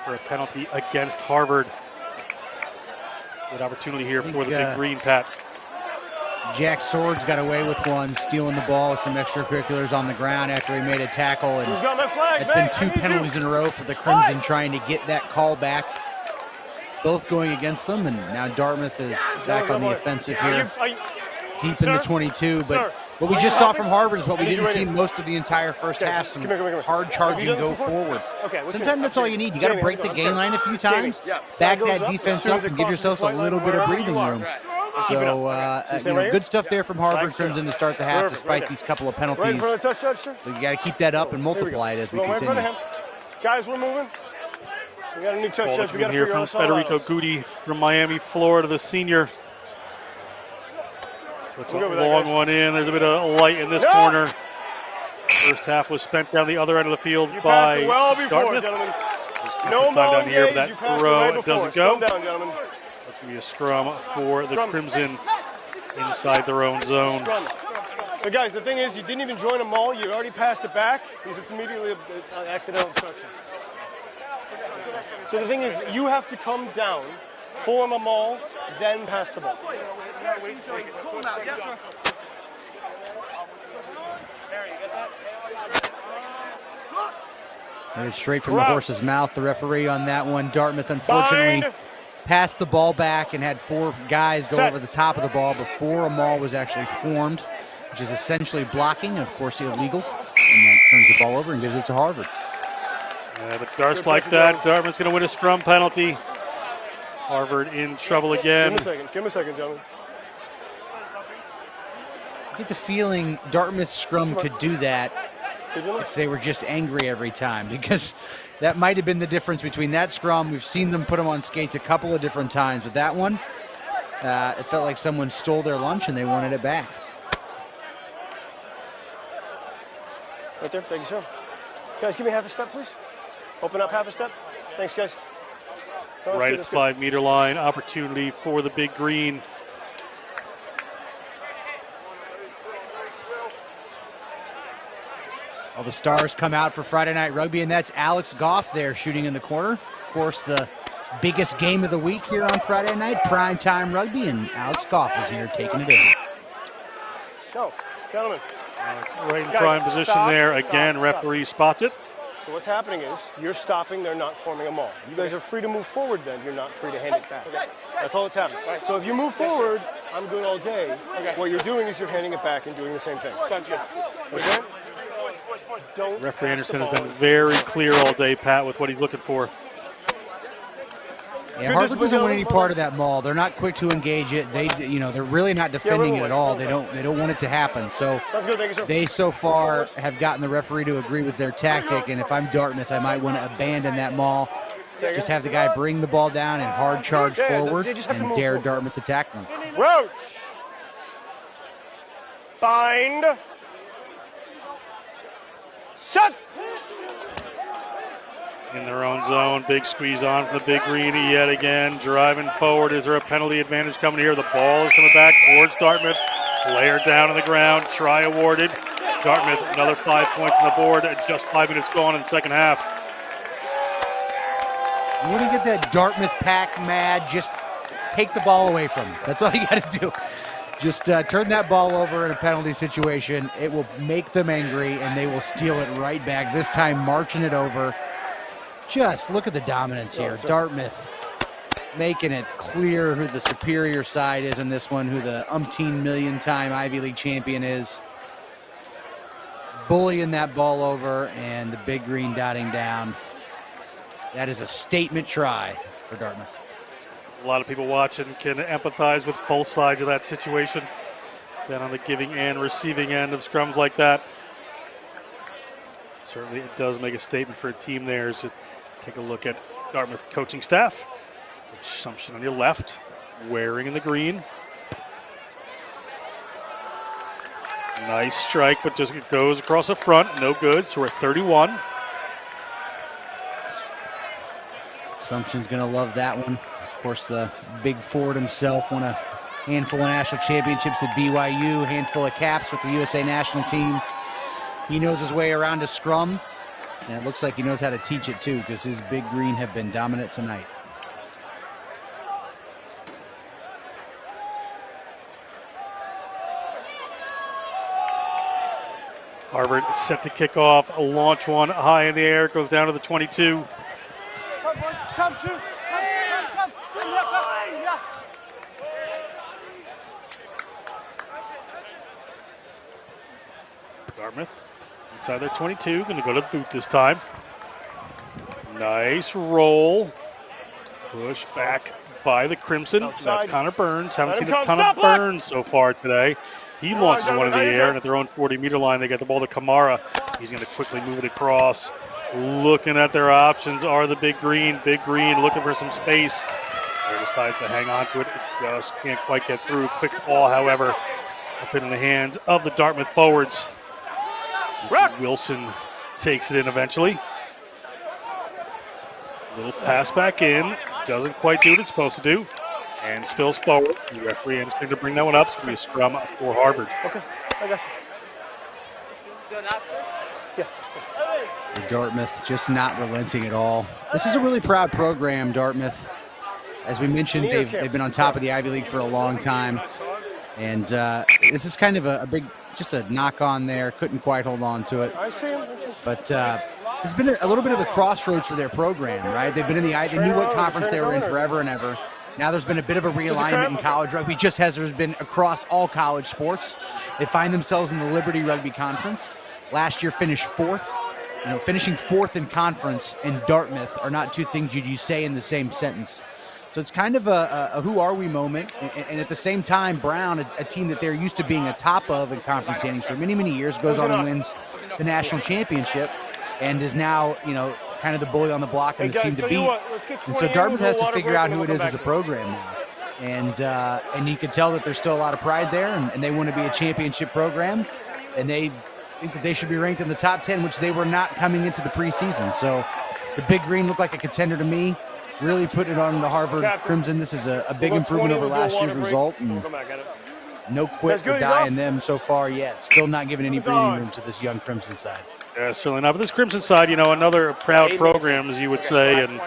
for a penalty against Harvard. Good opportunity here for the Big Green, Pat. Jack Swords got away with one, stealing the ball with some extracurriculars on the ground after he made a tackle. And Who's got my flag? it's been 2 penalties in a row for the Crimson trying to get that call back. Both going against them, and now Dartmouth is back on the offensive here, deep in the 22. But what we just saw from Harvard is what we didn't see most of the entire first half, some hard charging go forward. Sometimes that's all you need. You got to break the gain line a few times, back that defense up, and give yourself a little bit of breathing room. So, good stuff there from Harvard Crimson to start the half, despite these couple of penalties. So you got to keep that up and multiply it as we continue. Guys, we're moving. We got a new touch judge. We got to here from Federico Goody from Miami, Florida, the senior. Puts a long one in. There's a bit of light in this corner. First half was spent down the other end of the field by Dartmouth. No time down here, but that throw doesn't go. That's going to be a scrum for the Crimson inside their own zone. So guys, the thing is, you didn't even join a maul. You already passed it back because it's immediately an accidental obstruction. So the thing is, you have to come down, form a maul, then pass the ball. It's straight from the horse's mouth, the referee on that one. Dartmouth, unfortunately, passed the ball back and had 4 guys go over the top of the ball before a maul was actually formed, which is essentially blocking, and of course illegal. And that turns the ball over and gives it to Harvard. Yeah, but darts like that, Dartmouth's going to win a scrum penalty. Harvard in trouble again. Give him a second, gentlemen. I get the feeling Dartmouth's scrum could do that if they were just angry every time, because that might have been the difference between that scrum. We've seen them put them on skates a couple of different times. With that one, it felt like someone stole their lunch and they wanted it back. Right there, thank you, sir. Guys, give me half a step, please. Open up half a step. Thanks, guys. Right at the 5-meter line, opportunity for the Big Green. All the stars come out for Friday Night Rugby, and that's Alex Goff there shooting in the corner. Of course, the biggest game of the week here on Friday night, primetime rugby, and Alex Goff is here taking it in. Go, gentlemen. Alex right in prime position there. Again, referee spots it. So what's happening is you're stopping, they're not forming a maul. You guys are free to move forward then, you're not free to hand it back. That's all that's happening. So if you move forward, I'm good all day. What you're doing is you're handing it back and doing the same thing. Sounds good. Okay? Referee Anderson has been very clear all day, Pat, with what he's looking for. Yeah, Harvard doesn't want any part of that maul. They're not quick to engage it. They're really not defending it at all. They don't want it to happen. So they so far have gotten the referee to agree with their tactic. And if I'm Dartmouth, I might want to abandon that maul. Just have the guy bring the ball down and hard charge forward and dare Dartmouth to tackle him. Roach. Bind. Shut. In their own zone, big squeeze on from the Big Green yet again, driving forward. Is there a penalty advantage coming here? The ball is coming back towards Dartmouth. Player down on the ground, try awarded. Dartmouth, another 5 points on the board, just 5 minutes gone in the second half. You want to get that Dartmouth pack mad, just take the ball away from them. That's all you got to do. Just turn that ball over in a penalty situation. It will make them angry, and they will steal it right back, this time marching it over. Just look at the dominance here. Dartmouth making it clear who the superior side is in this one, who the umpteen million-time Ivy League champion is. Bullying that ball over, and the Big Green dotting down. That is a statement try for Dartmouth. A lot of people watching can empathize with both sides of that situation. been on the giving and receiving end of scrums like that. Certainly it does make a statement for a team there. So take a look at Dartmouth coaching staff. Assumption on your left, Waring in the green. Nice strike, but just it goes across the front. No good, so we're at 31. Assumption's going to love that one. Of course, the big forward himself won a handful of national championships at BYU, handful of caps with the USA national team. He knows his way around a scrum, and it looks like he knows how to teach it too, because his big green have been dominant tonight. Harvard set to kick off, a launch one high in the air, goes down to the 22. Come to. Dartmouth inside their 22, going to go to the boot this time. Nice roll. Push back by the Crimson. Outside. That's Connor Burns. Haven't Let seen him a come. ton Stop, of look. Burns so far today. He launches one in the air, and at their own 40-meter line, they get the ball to Kamara. He's going to quickly move it across. Looking at their options are the big green, looking for some space. They decides to hang on to it. It just can't quite get through. Quick ball, however, up in the hands of the Dartmouth forwards. Wilson takes it in eventually. Little pass back in. Doesn't quite do what it's supposed to do. And spills forward. The referee understands to bring that one up. It's going to be a scrum for Harvard. Okay, I got you. Dartmouth just not relenting at all. This is a really proud program, Dartmouth. As we mentioned, they've been on top of the Ivy League for a long time. And this is kind of a big, just a knock on there. Couldn't quite hold on to it. I see him. But it's been a little bit of a crossroads for their program, right? They've been in the Ivy, they knew what conference they were in forever and ever. Now there's been a bit of a realignment in college rugby, just as there's been across all college sports. They find themselves in the Liberty Rugby Conference. Last year finished fourth. You know, finishing fourth in conference and Dartmouth are not two things you say in the same sentence. So it's kind of a who are we moment. And at the same time, Brown, a team that they're used to being a top of in conference standings for many, many years, goes on and wins the national championship and is now, you know, kind of the bully on the block and the team to beat. And so Dartmouth has to figure out who it is as a program now. And you can tell that there's still a lot of pride there, and they want to be a championship program, and they think that they should be ranked in the top 10, which they were not coming into the preseason. So the Big Green looked like a contender to me. Really putting it on the Harvard Crimson. This is a big improvement over last year's result, and no quit or die in them so far yet. Still not giving any breathing room to this young Crimson side. Yeah, certainly not. But this Crimson side, you know, another proud program, as you would say, and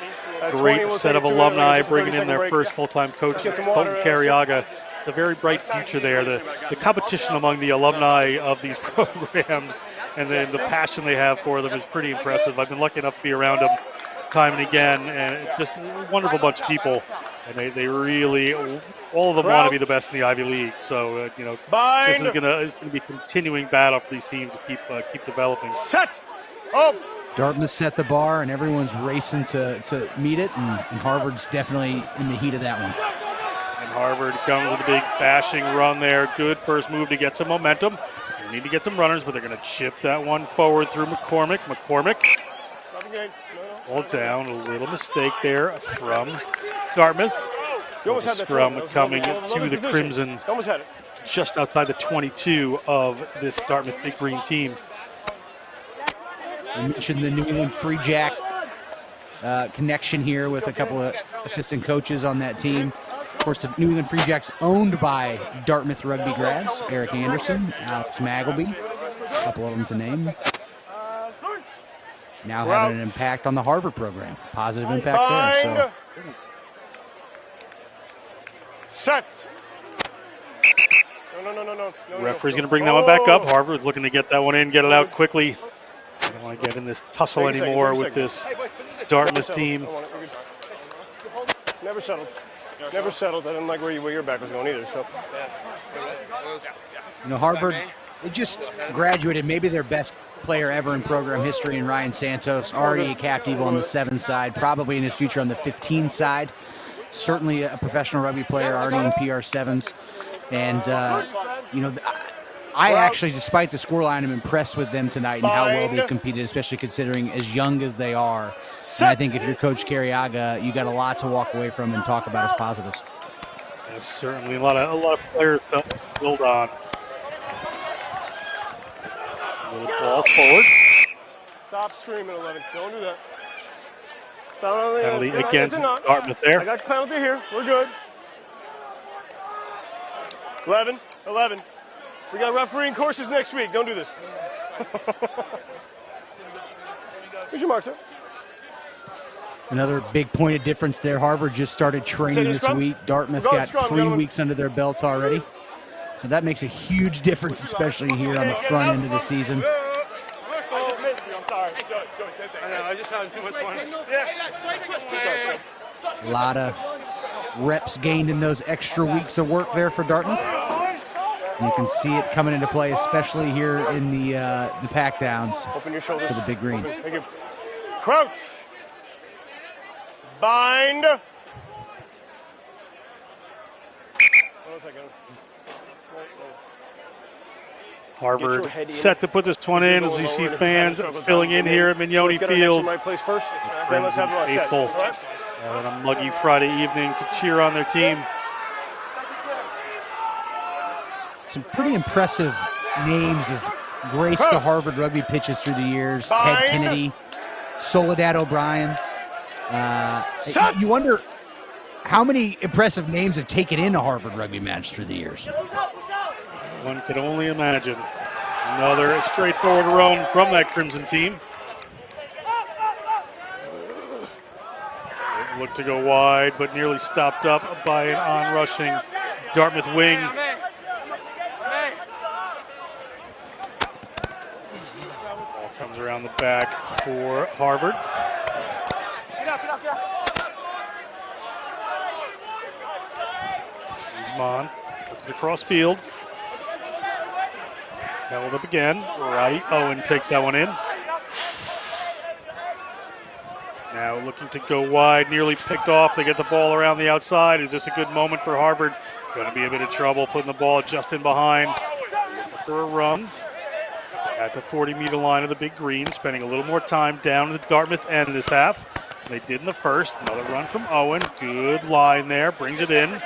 great set of alumni bringing in their first full-time coach, Colton Carriaga. The very bright future there. The competition among the alumni of these programs and then the passion they have for them is pretty impressive. I've been lucky enough to be around them time and again, and just a wonderful bunch of people. And they really, all of them want to be the best in the Ivy League. So, you know, this is gonna be a continuing battle for these teams to keep developing. Set. Oh. Dartmouth set the bar, and everyone's racing to meet it, and Harvard's definitely in the heat of that one. And Harvard comes with a big bashing run there. Good first move to get some momentum. They need to get some runners, but they're going to chip that one forward through McCormick. All down, a little mistake there from Dartmouth. The scrum coming to the Crimson just outside the 22 of this Dartmouth Big Green team. We mentioned the New England Free Jack connection here with a couple of assistant coaches on that team. Of course, the New England Free Jacks owned by Dartmouth rugby grads, Eric Anderson, Alex Magleby, a couple of them to name. Now having an impact on the Harvard program. Positive impact there. So. Set. No. Referee's going to bring that one back up. Harvard's looking to get that one in, get it out quickly. I don't want to get in this tussle anymore with this Dartmouth team. Never settled. Never settled. I didn't like where your back was going either. So. You know, Harvard, they just graduated maybe their best player ever in program history in Ryan Santos, already a capped Eagle on the 7 side, probably in his future on the 15 side. Certainly a professional rugby player, already in PR7s. And, you know, I actually, despite the scoreline, am impressed with them tonight and how well they've competed, especially considering as young as they are. And I think if you're Coach Carriaga, you got a lot to walk away from and talk about as positives. Yeah, certainly a lot of players to build on. Little ball forward. Stop screaming, 11. Don't do that. Penalty against Dartmouth there. I got your penalty here. We're good. 11. We got refereeing courses next week. Don't do this. Here's your mark, sir. Another big point of difference there. Harvard just started training this week. Dartmouth got 3 weeks under their belt already. So that makes a huge difference, especially here on the front end of the season. Oh, missed you. I'm sorry. I know. I just having too much fun. Yeah. A lot of reps gained in those extra weeks of work there for Dartmouth. And you can see it coming into play, especially here in the pack downs Open your shoulders. for the big green. Thank you. Crouch. Bind. Hold on a second. Harvard set to put this one in as we see fans filling in here at Mignoni Field. Right place first. Then let's have it set. Faithful on a muggy Friday evening to cheer on their team. Some pretty impressive names have graced the Harvard rugby pitches through the years. Ted Kennedy, Soledad O'Brien. You wonder how many impressive names have taken in a Harvard rugby match through the years. One could only imagine. Another straightforward run from that Crimson team. It looked to go wide, but nearly stopped up by an on-rushing Dartmouth wing. Ball comes around the back for Harvard. Guzman puts it across field. Held up again. Right. Owen takes that one in. Now looking to go wide, nearly picked off. They get the ball around the outside. Is this a good moment for Harvard? Going to be a bit of trouble putting the ball just in behind. For a run at the 40-meter line of the big green, spending a little more time down at the Dartmouth end this half. They did in the first. Another run from Owen. Good line there. Brings it in.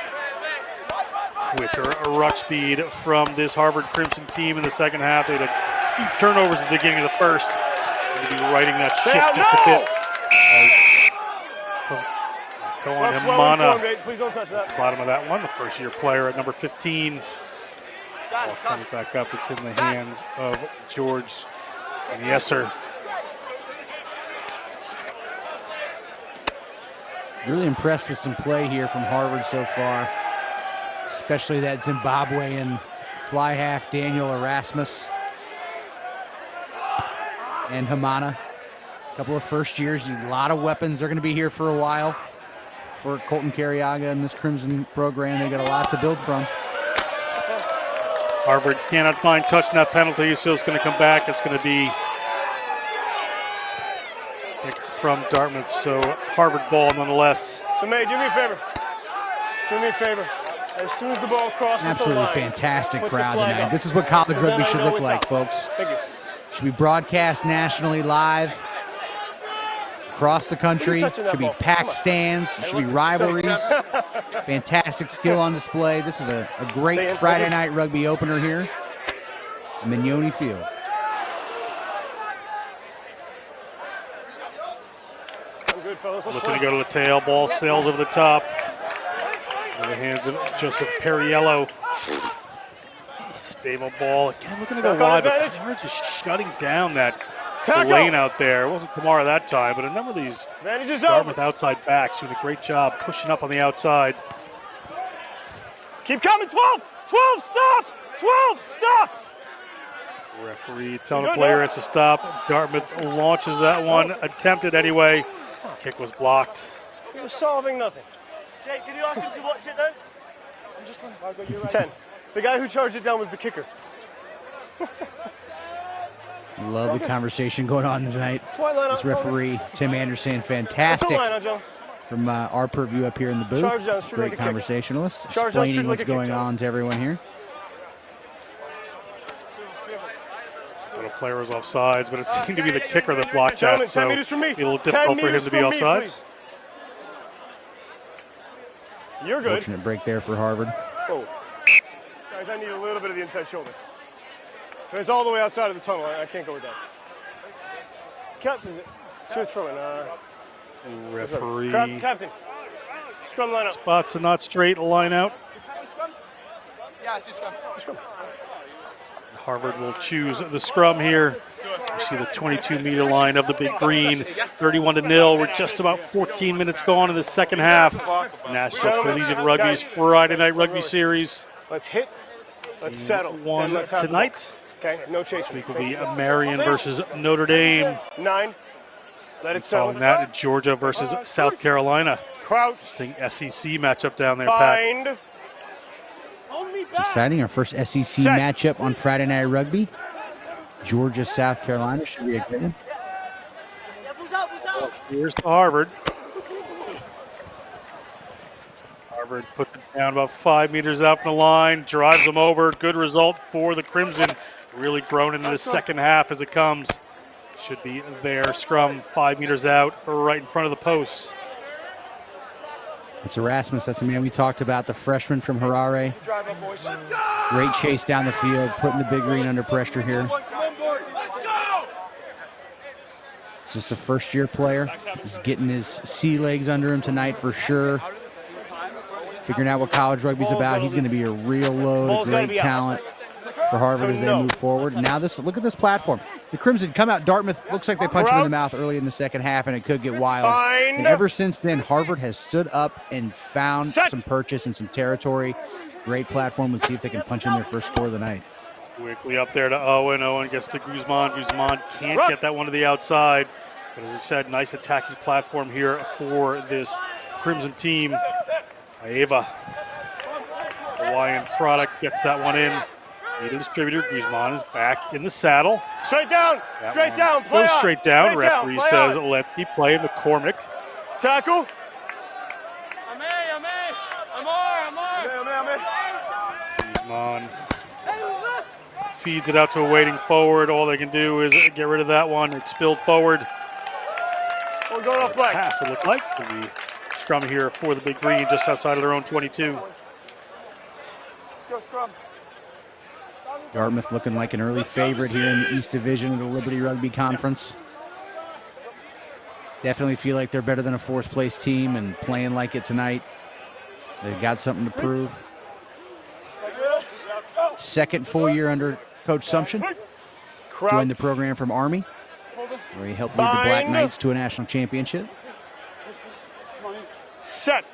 Quicker ruck speed from this Harvard Crimson team in the second half. They had a few turnovers at the beginning of the first. They'll be righting that ship just a bit. Go on Himana. Please don't touch that. Bottom of that one, the first-year player at number 15. Ball comes back up. It's in the hands of George and Yesser. Really impressed with some play here from Harvard so far, especially that Zimbabwean fly half Daniel Erasmus and Himana. A couple of first years, a lot of weapons. They're going to be here for a while for Colton Carriaga and this Crimson program. They got a lot to build from. Harvard cannot find touch in that penalty, so it's going to come back. It's going to be from Dartmouth, so Harvard ball nonetheless. So, May, do me a favor. Do me a favor. As soon as the ball crosses Absolutely the line, fantastic put the crowd flag tonight. up. This is what college Then rugby I should know look it's like, out. folks. Thank you. Should be broadcast nationally live across the country. Should be packed stands. Should be rivalries. Fantastic skill on display. This is a great Friday night rugby opener here at Mignoni Field. I'm good, fellas. Let's Looking to play. go to the tail. Ball sails over the top. In the hands of Joseph Perriello. Stable ball. Again, looking to go Back on wide, but advantage. Kamara just shutting down that Tackle. lane out there. It wasn't Kamara that time, but a number of these Advantage is over. Dartmouth outside backs doing a great job pushing up on the outside. Keep coming. 12. 12. Stop. 12. Stop. Referee telling the player has to stop. Dartmouth launches that one. Attempted anyway. Kick was blocked. You're solving nothing. Jake, can you ask him to watch it though? 10. The guy who charged it down was the kicker. Love the conversation going on tonight. White line This out, Tony. referee, Tim Anderson, That's fantastic the line out, Joe. from our purview up here in the booth. Charge down, shoot Great like a kick. conversationalist, Charge down, explaining shoot like what's a kick, going John. on to everyone here. Little player was offsides, but it seemed to be the kicker that blocked Gentlemen, that, 10 so meters from me. a little 10 difficult for him meters to be from me, offsides. please. You're good. Fortunate break there for Harvard. Oh. Guys, I need a little bit of the inside shoulder. So it's all the way outside of the tunnel. I can't go with that. Captain, shoot throwing. Referee Captain, scrum line up. spots a not straight line out. Scrum. Harvard will choose the scrum here. You see the 22-meter line of the big green, 31-0. We're just about 14 minutes gone in the second half. National Collegiate Rugby's Friday Night Rugby Series. Let's hit. Let's settle. One Then let's have the tonight. ball. Okay, no chasing. Week will be Marion versus Notre Dame. 9. Let it settle. Following that, Georgia versus South Carolina. Crouch. Interesting SEC matchup down there, Pat. Bind. It's exciting. Our first SEC Set. matchup on Friday Night Rugby. Georgia, South Carolina should be a good one. Here's to Harvard. Harvard puts it down about 5 meters out from the line, drives them over. Good result for the Crimson. Really grown into the second half as it comes. Should be their scrum 5 meters out, right in front of the post. It's Erasmus. That's the man we talked about, the freshman from Harare. Great chase down the field, putting the big green under pressure here. It's just a first-year player. He's getting his sea legs under him tonight for sure. Figuring out what college rugby's about. He's going to be a real load of great talent for Harvard as they move forward. Now look at this platform. The Crimson come out. Dartmouth looks like they punch him in the mouth early in the second half, and it could get wild. And ever since then, Harvard has stood up and found some purchase and some territory. Great platform. Let's see if they can punch in their first score of the night. Quickly up there to Owen. Owen gets to Guzman. Guzman can't get that one to the outside. But as I said, nice attacking platform here for this Crimson team. Ava, Hawaiian product, gets that one in. Need a distributor. Guzman is back in the saddle. Straight down. Straight down. Play Goes on. straight down. Straight down. Referee Play says on. let me play. McCormick. Tackle. Guzman feeds it out to a waiting forward. All they can do is get rid of that one. It's spilled forward. We're going off flag. Pass, it looked like. The scrum here for the big green just outside of their own 22. Go scrum. Dartmouth looking like an early favorite here in the East Division of the Liberty Rugby Conference. Definitely feel like they're better than a fourth place team and playing like it tonight. They've got something to prove. Second full year under Coach Sumption. Joined the program from Army, where he helped lead the Black Knights to a national championship. Set.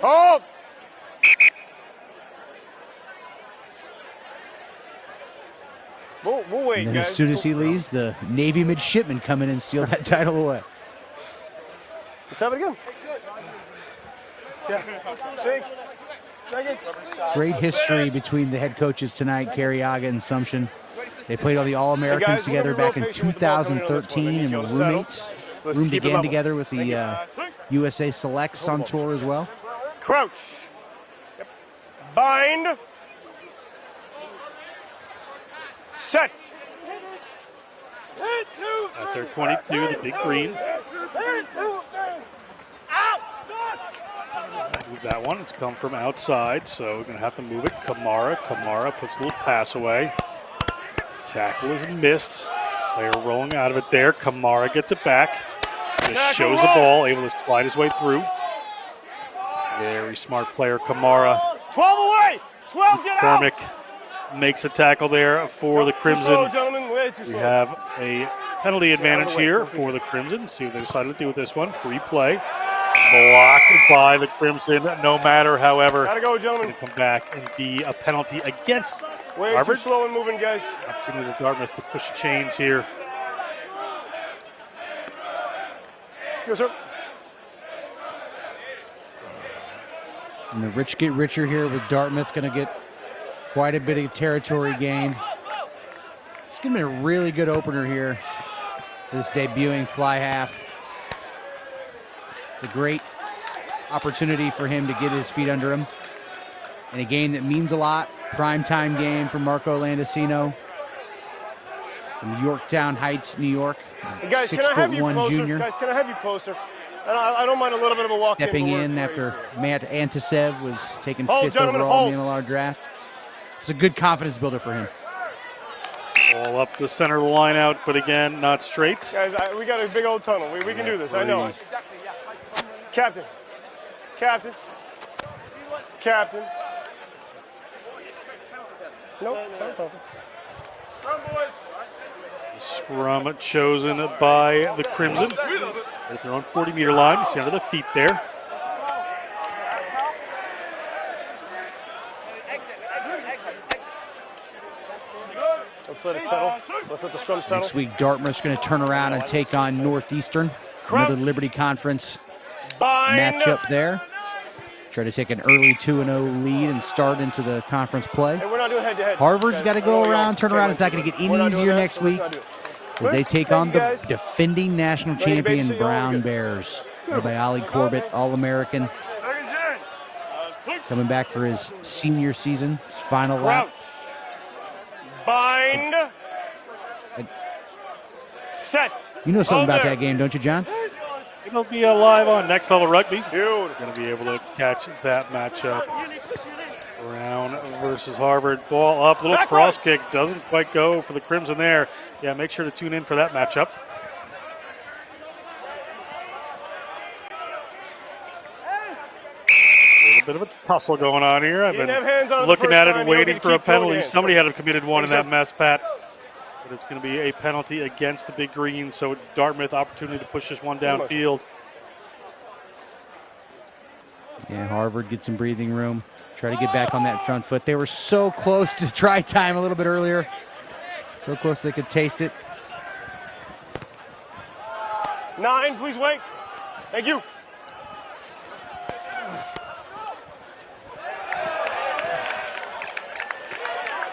Hold. We'll wait, And then guys. as soon as he leaves, the Navy midshipmen come in and steal that title away. Let's have it again. Yeah. Shake. Seconds. Great history between the head coaches tonight, Carriaga and Sumption. They played all the All-Americans together back in 2013 and were roommates. Roomed again together with the USA Selects on tour as well. Crouch. Bind. Set. At their 22, the big green. Move that one. It's come from outside, so we're going to have to move it. Kamara puts a little pass away. Tackle is missed. Player rolling out of it there. Kamara gets it back. Just shows the ball, able to slide his way through. Very smart player, Kamara. 12 away. 12, get out. McCormick makes a tackle there for the Crimson. Too slow, gentlemen. Way too We slow. have a penalty advantage here for the Crimson. See what they decide to do with this one. Free play. Blocked by the Crimson. No matter, however, Gotta go, going gentlemen. to come back and be a penalty against Way too Harvard. slow and moving, guys. Opportunity to Dartmouth to push the chains here. Go, sir. And the rich get richer here with Dartmouth. Going to get quite a bit of territory gained. It's going to be a really good opener here for this debuting fly half. It's a great opportunity for him to get his feet under him in a game that means a lot. Primetime game for Marco Landesino from Yorktown Heights, New York. Hey guys, can I have you 6'1" closer? junior. Guys, can I have you closer? And I don't mind a little bit of a walk Stepping in but after Matt Antisev was taken Hold, 5th gentlemen, overall in hold. the MLR draft. It's a good confidence builder for him. Ball up the center of the line out, but again, not straight. Guys, we got a big old tunnel. We can do this. I know. Captain. Captain. Captain. Nope, it's not perfect. Scrum chosen by the Crimson at their own 40-meter line. You see under the feet there. Let's let it settle. Let's let the scrum settle. Next week, Dartmouth's going to turn around and take on Northeastern. Another Liberty Conference matchup there. Try to take an early 2-0 lead and start into the conference play. Hey, we're not doing head-to-head. Harvard's guys. got to go No, around, turn around. okay, It's not going to get any we're not doing easier that, next so let's week not do it. as they take on the Thank you, guys. defending national Ready, baby, champion so you're Brown good. Bears. Led by Ollie Corbett, All-American. Coming back for his senior season, his final lap. Bind. Set. You know something Hold about there. that game, don't you, John? It'll be live on Next Level Rugby. Beautiful. Going to be able to catch that matchup. Brown versus Harvard. Ball up, little cross kick. Doesn't quite go for the Crimson there. Yeah, make sure to tune in for that matchup. A little bit of a tussle going on here. I've You didn't have hands on been it the looking first at it time, and you don't waiting get to for a keep throwing penalty. hands. Somebody had to have committed one in that so. mess, Pat. But it's going to be a penalty against the Big Green, so Dartmouth opportunity to push this one downfield. Yeah, Harvard gets some breathing room. Try to get back on that front foot. They were so close to try time a little bit earlier. So close they could taste it. 9, please wait. Thank you.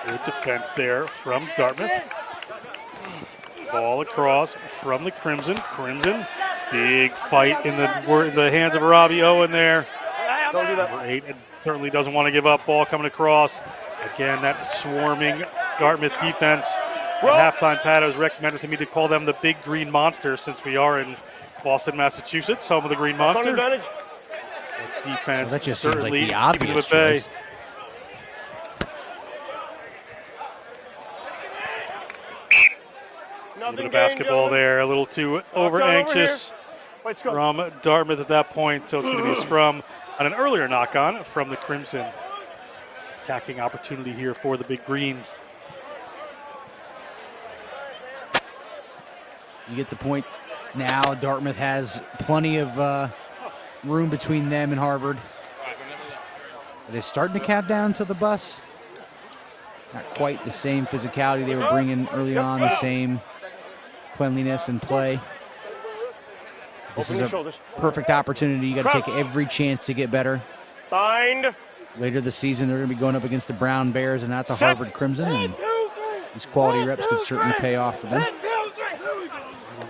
Good defense there from Dartmouth. Ball across from the Crimson. Crimson, big fight in the hands of Robbie Owen there. Don't do that. Number 8 certainly doesn't want to give up. Ball coming across. Again, that swarming Dartmouth defense. At halftime, Pat, it was recommended to me to call them the Big Green Monster since we are in Boston, Massachusetts, home of the Green On Monster. advantage. Defense That just seems like certainly the keeping them obvious at bay. choice. A little bit of basketball there, a little too over anxious Wait, scrum. from Dartmouth at that point, so it's going to be a scrum on an earlier knock-on from the Crimson. Attacking opportunity here for the Big Green. You get the point now. Dartmouth has plenty of room between them and Harvard. Are they starting to cap down to the bus? Not quite the same physicality they were bringing early on, the same cleanliness and play. This Open is your a shoulders. perfect opportunity. You got to take every chance to get better. Bind. Later this season, they're going to be going up against the Brown Bears and not the Set. Harvard Crimson. And these quality reps could certainly pay off for them.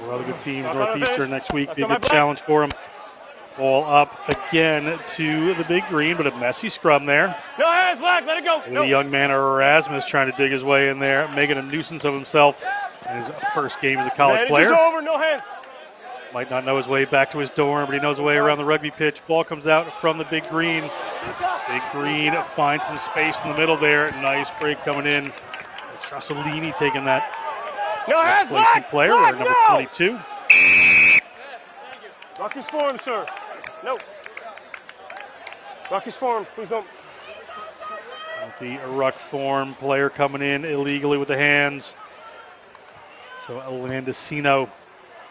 Another good team, Northeastern next week. Be a good challenge for them. Ball up again to the Big Green, but a messy scrum there. No hands, Black. Let it go. The young man Erasmus trying to dig his way in there, making a nuisance of himself in his first game as a college Advantage player. is over. No hands. Might not know his way back to his dorm, but he knows the way around the rugby pitch. Ball comes out from the Big Green. Big Green finds some space in the middle there. Nice break coming in. Trassolini taking that No hands, placement Black. player, Black, number no. 22. Rock his form, sir. No. Rock his form. Please don't. The ruck form player coming in illegally with the hands. So Landesino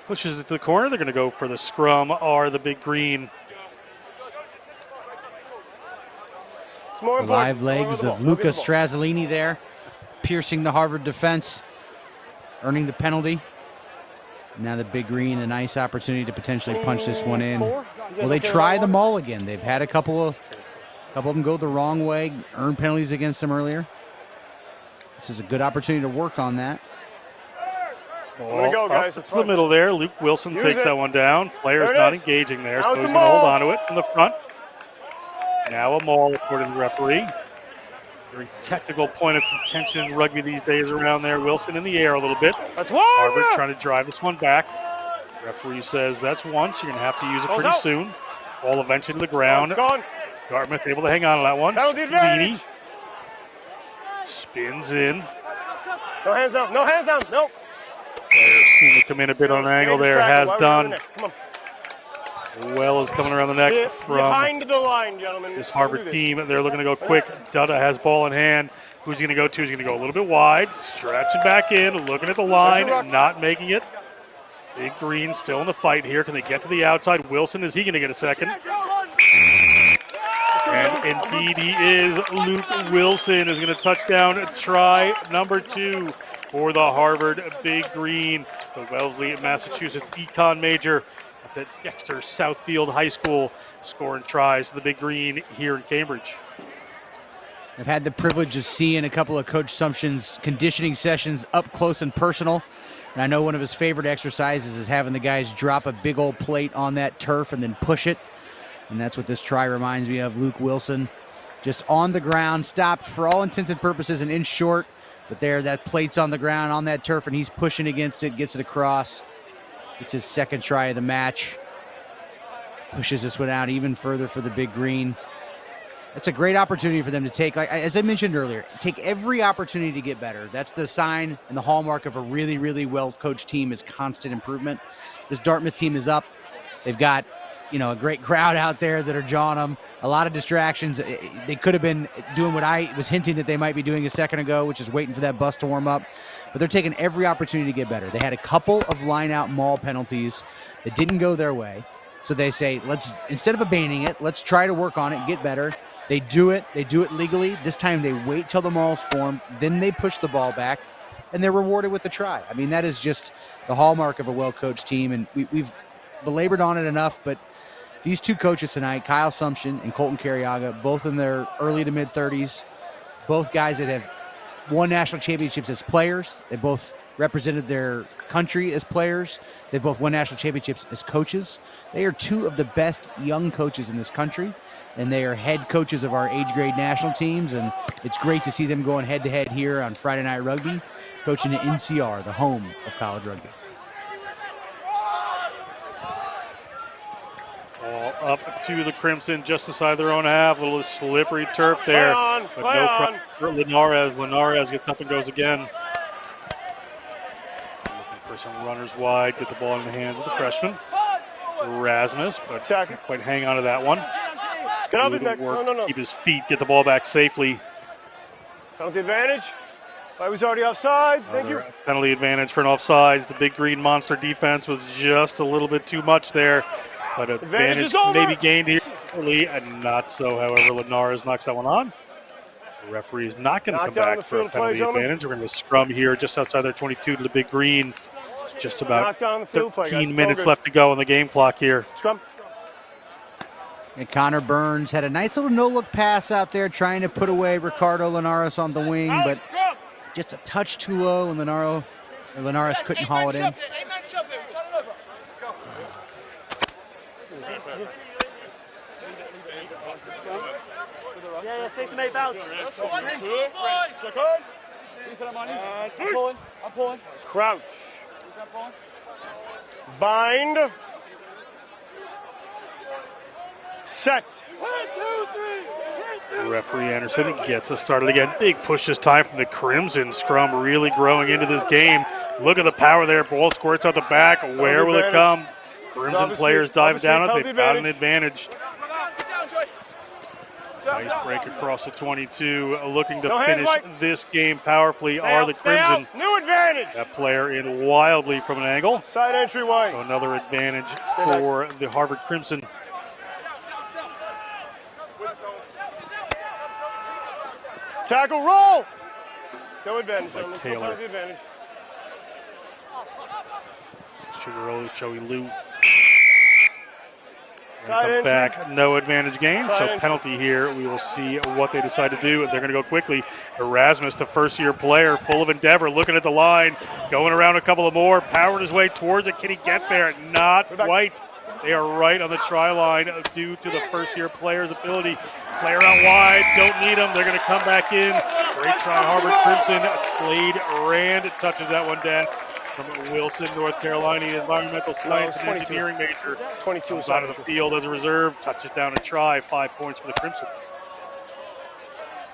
pushes it to the corner. They're going to go for the scrum or the Big Green. It's more The important. live Go over legs the ball. of Go Luca get the ball. Strazzolini there, piercing the Harvard defense, earning the penalty. Now the Big Green, a nice opportunity to potentially punch this one in. 4? You guys Will they okay with try that them one? all again? They've had a couple of them go the wrong way, earn penalties against them earlier. This is a good opportunity to work on that. gonna go, guys. Up to the middle there. Luke Wilson takes that one down. Player's There it not is. engaging there, Now so it's he's a going to hold maul. on to it from the front. Now a maul, according to the referee. Very technical point of contention in rugby these days around there. Wilson in the air a little bit. That's one. Harvard trying to drive this one back. Referee says that's one, so you're going to have to use it pretty soon. Ball eventually to the ground. Gone. Dartmouth able to hang on to that one. Penalty advantage. Ciccolini spins in. No hands down. No hands down. Nope. Player seen to come in a bit on an angle there. Has done. Come on. Well is coming around the neck from Behind the line, gentlemen. this Harvard team. They're looking to go quick. Dutta has ball in hand. Who's he going to go to? He's going to go a little bit wide, stretching back in, looking at the line, not making it. Big Green still in the fight here. Can they get to the outside? Wilson, is he going to get a second? And indeed he is. Luke Wilson is going to touchdown try number 2 for the Harvard Big Green. The Wellesley, Massachusetts econ major at Dexter Southfield High School, scoring tries for the Big Green here in Cambridge. I've had the privilege of seeing a couple of Coach Sumption's conditioning sessions up close and personal. And I know one of his favorite exercises is having the guys drop a big old plate on that turf and then push it. And that's what this try reminds me of. Luke Wilson just on the ground, stopped for all intents and purposes and in short. But there, that plate's on the ground on that turf and he's pushing against it, gets it across. It's his second try of the match. Pushes this one out even further for the Big Green. That's a great opportunity for them to take, like as I mentioned earlier, take every opportunity to get better. That's the sign and the hallmark of a really, really well-coached team is constant improvement. This Dartmouth team is up. They've got, a great crowd out there that are jawing them. A lot of distractions. They could have been doing what I was hinting that they might be doing a second ago, which is waiting for that bus to warm up. But they're taking every opportunity to get better. They had a couple of line-out maul penalties that didn't go their way. So they say, instead of abandoning it, let's try to work on it and get better. They do it legally. This time they wait till the maul's formed, then they push the ball back, and they're rewarded with the try. I mean, that is just the hallmark of a well-coached team, and we've belabored on it enough, but these two coaches tonight, Kyle Sumption and Colton Carriaga, both in their early to mid-30s, both guys that have won national championships as players. They both represented their country as players. They both won national championships as coaches. They are two of the best young coaches in this country, and they are head coaches of our age grade national teams, and it's great to see them going head-to-head here on Friday Night Rugby, coaching at NCR, the home of college rugby. Ball up to the Crimson, just inside their own half. A little slippery turf there, but no problem for Linares. Linares gets up and goes again. Looking for some runners wide, get the ball in the hands of the freshman, Rasmus, but can't quite hang on to that one. Get off his neck. No. Keep his feet, get the ball back safely. Penalty advantage. I was already offsides. Thank you. Penalty advantage for an offsides. The Big Green monster defense was just a little bit too much there. But advantage maybe gained here early, and not so. However, Linares knocks that one on. The referee is not going to come back for a penalty advantage. We're going to scrum here just outside their 22 to the Big Green. It's just about 13 minutes left to go on the game clock here. Scrum. And Connor Burns had a nice little no-look pass out there trying to put away Ricardo Linares on the wing, but just a touch too low, and Linares couldn't haul it in. Yeah, 6 and 8 bounce. I'm pulling. Crouch. Bind. Set. Referee Anderson gets us started again. Big push this time from the Crimson. Scrum really growing into this game. Look at the power there. Ball squirts out the back. Where will it come? Crimson players dive down it. They found an advantage. Nice break across the 22. Looking to finish this game powerfully are the Crimson. New advantage. That player in wildly from an angle. Side entry wide. So another advantage for the Harvard Crimson. Tackle, roll. No advantage. Like Taylor. Advantage. Sugar Rose, Joey Lou. Come back, no advantage game, so penalty here. We will see what they decide to do. They're going to go quickly. Erasmus, the first-year player, full of endeavor, looking at the line, going around a couple of more, powering his way towards it. Can he get there? Not quite. They are right on the try line due to the first-year player's ability. Player out wide, don't need him. They're going to come back in. Great try, Harvard Crimson. Slade Rand touches that one down. From Wilson, North Carolina, environmental science and engineering major. 22 comes out of the field as a reserve, touches down a try, 5 points for the Crimson.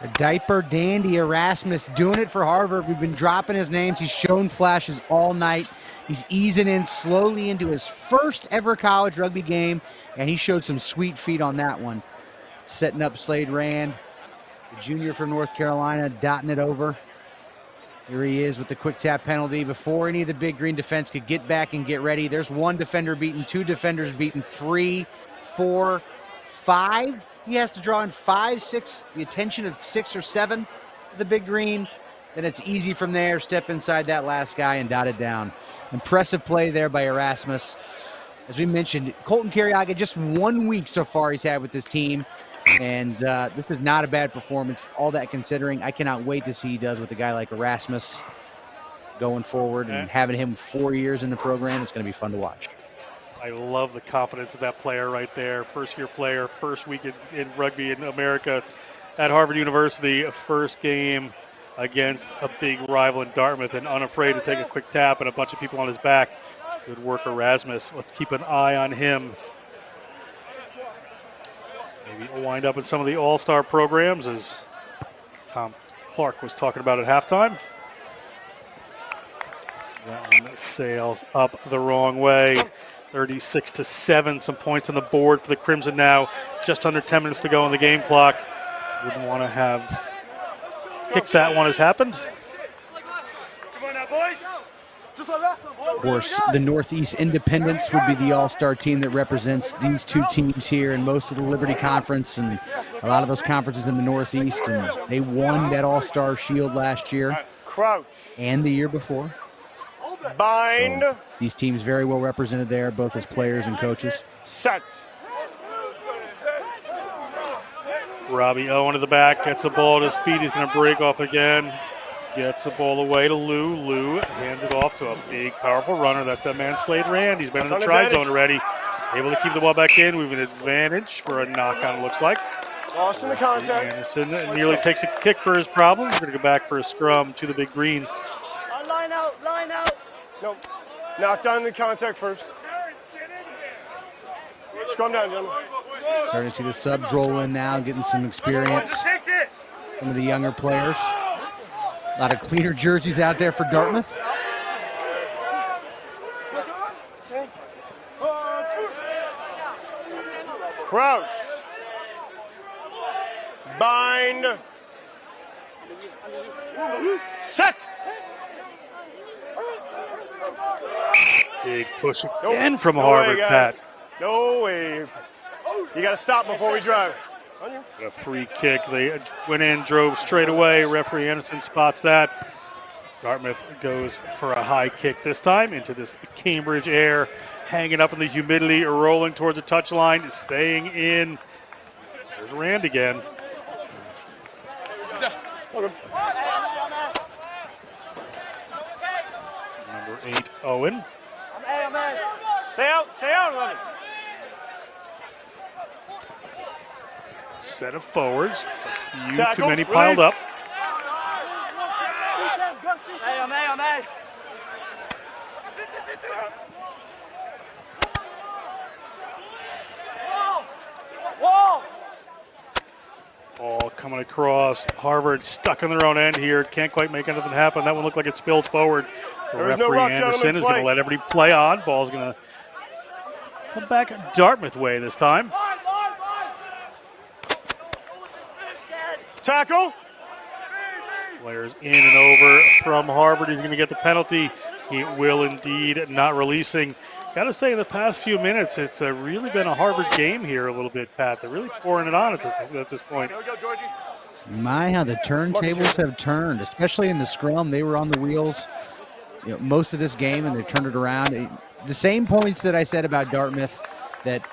The diaper dandy Erasmus doing it for Harvard. We've been dropping his names. He's shown flashes all night. He's easing in slowly into his first ever college rugby game, and he showed some sweet feet on that one. Setting up Slade Rand, the junior from North Carolina, dotting it over. Here he is with the quick tap penalty before any of the Big Green defense could get back and get ready. There's one defender beaten, two defenders beaten, 3, 4, 5. He has to draw in 5, 6, the attention of 6 or 7 of the Big Green. Then it's easy from there. Step inside that last guy and dot it down. Impressive play there by Erasmus. As we mentioned, Colton Carriaga, just 1 week so far he's had with this team. And this is not a bad performance, all that considering. I cannot wait to see he does with a guy like Erasmus going forward, and having him 4 years in the program. It's going to be fun to watch. I love the confidence of that player right there. First-year player, first week in rugby in America at Harvard University, first game against a big rival in Dartmouth, and unafraid to take a quick tap and a bunch of people on his back. Good work, Erasmus. Let's keep an eye on him. Maybe he'll wind up in some of the all-star programs, as Tom Clark was talking about at halftime. That one sails up the wrong way. 36-7, some points on the board for the Crimson now. Just under 10 minutes to go on the game clock. Wouldn't want to have kicked that one as happened. Of course, the Northeast Independents would be the all-star team that represents these two teams here in most of the Liberty Conference and a lot of those conferences in the Northeast. And they won that all-star shield last year and the year before. Bind. So these teams very well represented there, both as players and coaches. Set. Robbie Owen to the back, gets the ball at his feet. He's going to break off again. Gets the ball away to Lou. Lou hands it off to a big, powerful runner. That's that man, Slade Rand. He's been in the try zone already. Able to keep the ball back in. We have an advantage for a knock-on, looks like. Lost in the contact. Anderson nearly takes a kick for his problems. We're going to go back for a scrum to the Big Green. Line out, line out. Nope. Knock down the contact first. Scrum down, gentlemen. Starting to see the subs roll in now, getting some experience. Some of the younger players. A lot of cleaner jerseys out there for Dartmouth. Crouch. Bind. Set. Big push again from Harvard, Pat. No way. You got to stop before we drive. A free kick. They went in, drove straight away. Referee Anderson spots that. Dartmouth goes for a high kick this time into this Cambridge air, hanging up in the humidity, rolling towards the touchline, staying in. There's Rand again. Number 8, Owen. Stay out, Lenny. Set of forwards. A few Tackle, too many release. piled up. Ball coming across. Harvard stuck on their own end here. Can't quite make anything happen. That one looked like it spilled forward. The There is no referee ruck, Anderson gentlemen, is going to play. let everybody play on. Ball's going to come back Dartmouth way this time. Tackle. Players in and over from Harvard. He's going to get the penalty. He will indeed, not releasing. Got to say, in the past few minutes, it's really been a Harvard game here a little bit, Pat. They're really pouring it on at this point. Here we go, Georgie. My, how the turntables have turned, especially in the scrum. They were on the wheels, most of this game, and they turned it around. The same points that I said about Dartmouth, that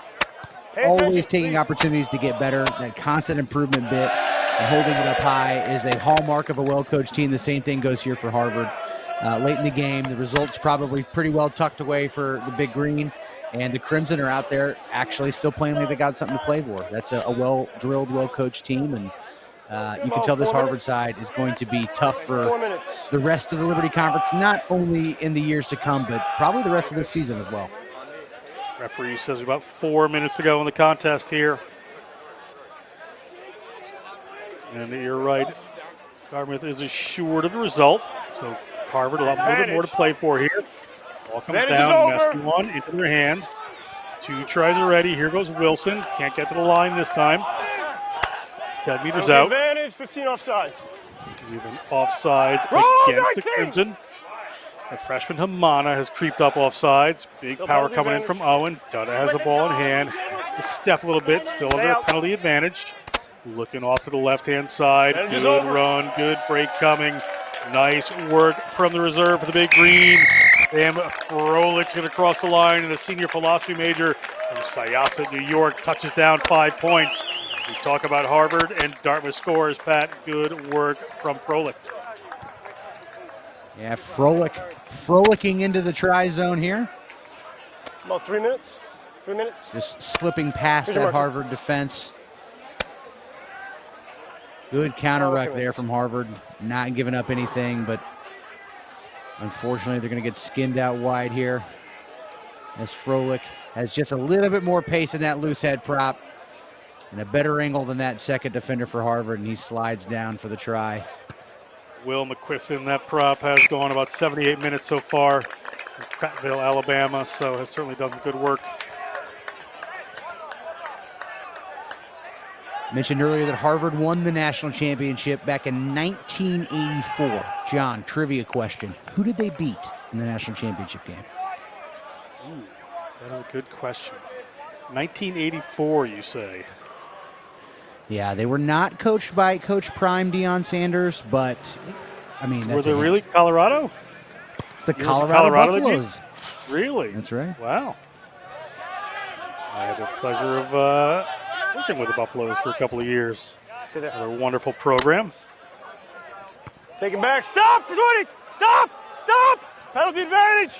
always taking opportunities to get better. That constant improvement bit and holding it up high is a hallmark of a well-coached team. The same thing goes here for Harvard. Late in the game, the results probably pretty well tucked away for the Big Green, and the Crimson are out there actually still playing like they got something to play for. That's a well-drilled, well-coached team, and you can tell this Harvard side is going to be tough for the rest of the Liberty Conference, not only in the years to come, but probably the rest of this season as well. Referee says about 4 minutes to go in the contest here. And you're right, Dartmouth is assured of the result, so Harvard a little bit more to play for here. Ball comes down, messy one into their hands. 2 tries already. Here goes Wilson. Can't get to the line this time. 10 meters out. Advantage, 15 offsides. Even offsides against the Crimson. The freshman Hamana has creeped up offsides. Big power coming in from Owen. Dutta has the ball in hand. Has to step a little bit. Still under a penalty advantage. Looking off to the left-hand side. Good run. Good break coming. Nice work from the reserve for the Big Green. Sam Froelich going to cross the line, and the senior philosophy major from Syosset, New York, touches down 5 points. We talk about Harvard and Dartmouth scores, Pat. Good work from Froelich. Yeah, frolicking into the try zone here. About 3 minutes. 3 minutes. Just slipping past that Harvard defense. Good counter ruck there from Harvard. Not giving up anything, but unfortunately they're going to get skinned out wide here. As Froelich has just a little bit more pace in that loose head prop and a better angle than that second defender for Harvard, and he slides down for the try. Will McQuiston, that prop, has gone about 78 minutes so far from Prattville, Alabama, so has certainly done good work. Mentioned earlier that Harvard won the national championship back in 1984. John, trivia question. Who did they beat in the national championship game? Ooh, that is a good question. 1984, you say? Yeah, they were not coached by Coach Prime Deion Sanders, but, I mean, that's were they really Colorado? It's the Colorado Buffaloes. Really? That's right. Wow. I had the pleasure of working with the Buffaloes for a couple of years. They're a wonderful program. Take it back. Stop! 20! Stop! Stop! Penalty advantage!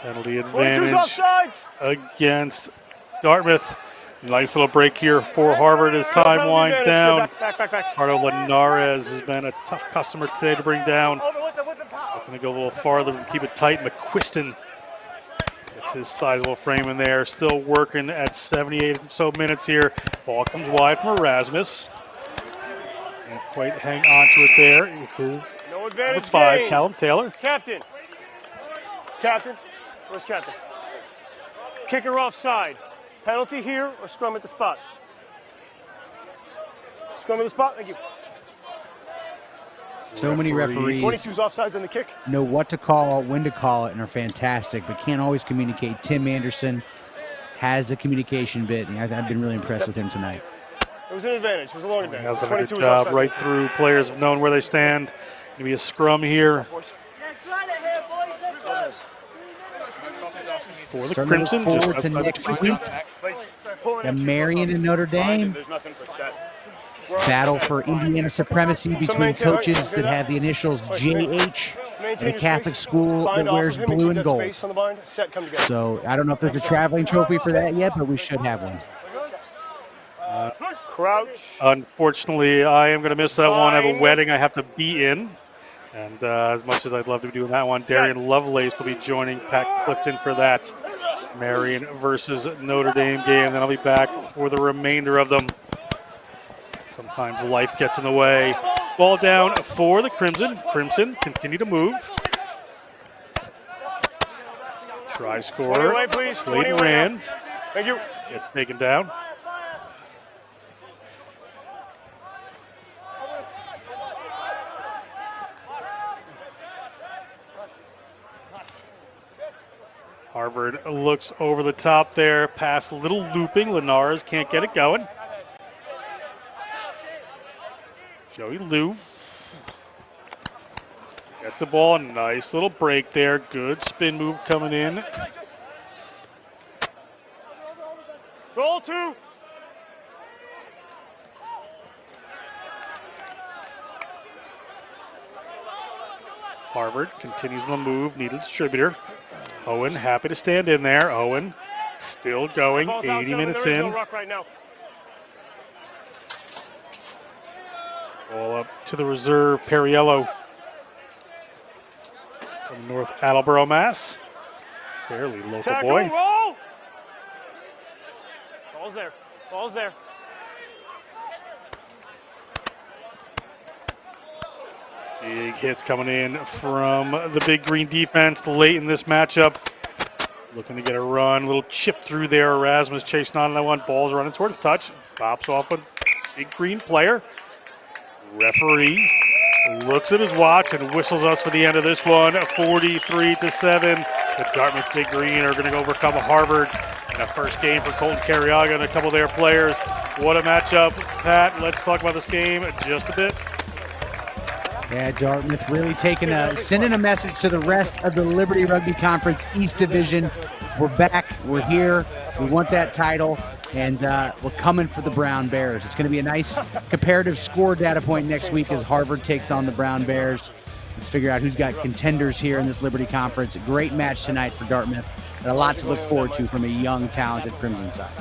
Penalty advantage offsides against Dartmouth. Nice little break here for Harvard as time winds down. Back. Ricardo Linares has been a tough customer today to bring down. Looking to go a little farther and keep it tight. McQuiston gets his sizable frame in there. Still working at 78 or so minutes here. Ball comes wide from Erasmus. Can't quite hang on to it there. This is number 5, Callum Taylor. Captain. Where's Captain? Kicker offside. Penalty here or scrum at the spot? Scrum at the spot, thank you. So many referees 22's offsides on the kick. Know what to call, when to call it, and are fantastic, but can't always communicate. Tim Anderson has the communication bit, and I've been really impressed with him tonight. It was an advantage. It was a long advantage. Has done a good job right through. Players have known where they stand. Going to be a scrum here for the Crimson. Forward to next week. And Marion and Notre Dame. Battle for Indiana supremacy between coaches that have the initials JH and a Catholic school that wears blue and gold. So I don't know if there's a traveling trophy for that yet, but we should have one. Crouch. Unfortunately, I am going to miss that one. I have a wedding I have to be in. And as much as I'd love to be doing that one, Darian Lovelace will be joining Pat Clifton for that Marion versus Notre Dame game. Then I'll be back for the remainder of them. Sometimes life gets in the way. Ball down for the Crimson. Crimson continue to move. Try scorer, Sladen Rand. Thank you. Gets taken down. Harvard looks over the top there, pass a little looping. Linares can't get it going. Joey Liu gets the ball, nice little break there. Good spin move coming in. Goal 2. Harvard continues the move, needle distributor. Owen happy to stand in there. Owen still going, Ball's out, 80 gentlemen. minutes There is no in. ruck right now. Ball up to the reserve, Perriello from North Attleboro, Mass. Fairly local Tackle, boy. roll! Ball's there. Ball's there. Big hits coming in from the Big Green defense late in this matchup. Looking to get a run, a little chip through there. Erasmus chasing on that one. Ball's running towards touch. Bops off a Big Green player. Referee looks at his watch and whistles us for the end of this one. 43-7. The Dartmouth Big Green are going to overcome Harvard in a first game for Colton Carriaga and a couple of their players. What a matchup. Pat, let's talk about this game just a bit. Yeah, Dartmouth really sending a message to the rest of the Liberty Rugby Conference East Division. We're back. We're here. We want that title, and we're coming for the Brown Bears. It's going to be a nice comparative score data point next week as Harvard takes on the Brown Bears. Let's figure out who's got contenders here in this Liberty Conference. A great match tonight for Dartmouth, and a lot to look forward to from a young, talented Crimson side.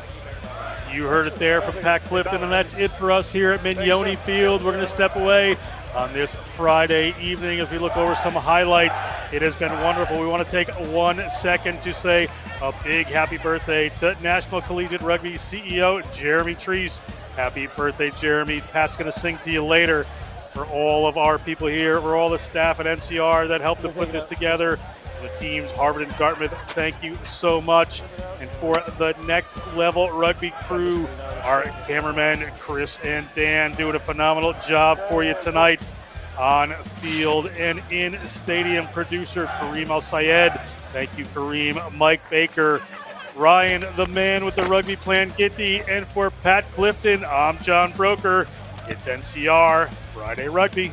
You heard it there from Pat Clifton, and that's it for us here at Mignoni Field. We're going to step away on this Friday evening as we look over some highlights. It has been wonderful. We want to take 1 second to say a big happy birthday to National Collegiate Rugby CEO Jeremy Treese. Happy birthday, Jeremy. Pat's going to sing to you later. For all of our people here, for all the staff at NCR that helped to put this together, the teams, Harvard and Dartmouth, thank you so much. And for the Next Level Rugby crew, our cameramen, Chris and Dan, doing a phenomenal job for you tonight on field and in stadium. Producer Kareem Al-Sayed, thank you, Kareem. Mike Baker, Ryan, the man with the rugby plan, Gitty, and for Pat Clifton, I'm John Broker. It's NCR Friday Rugby.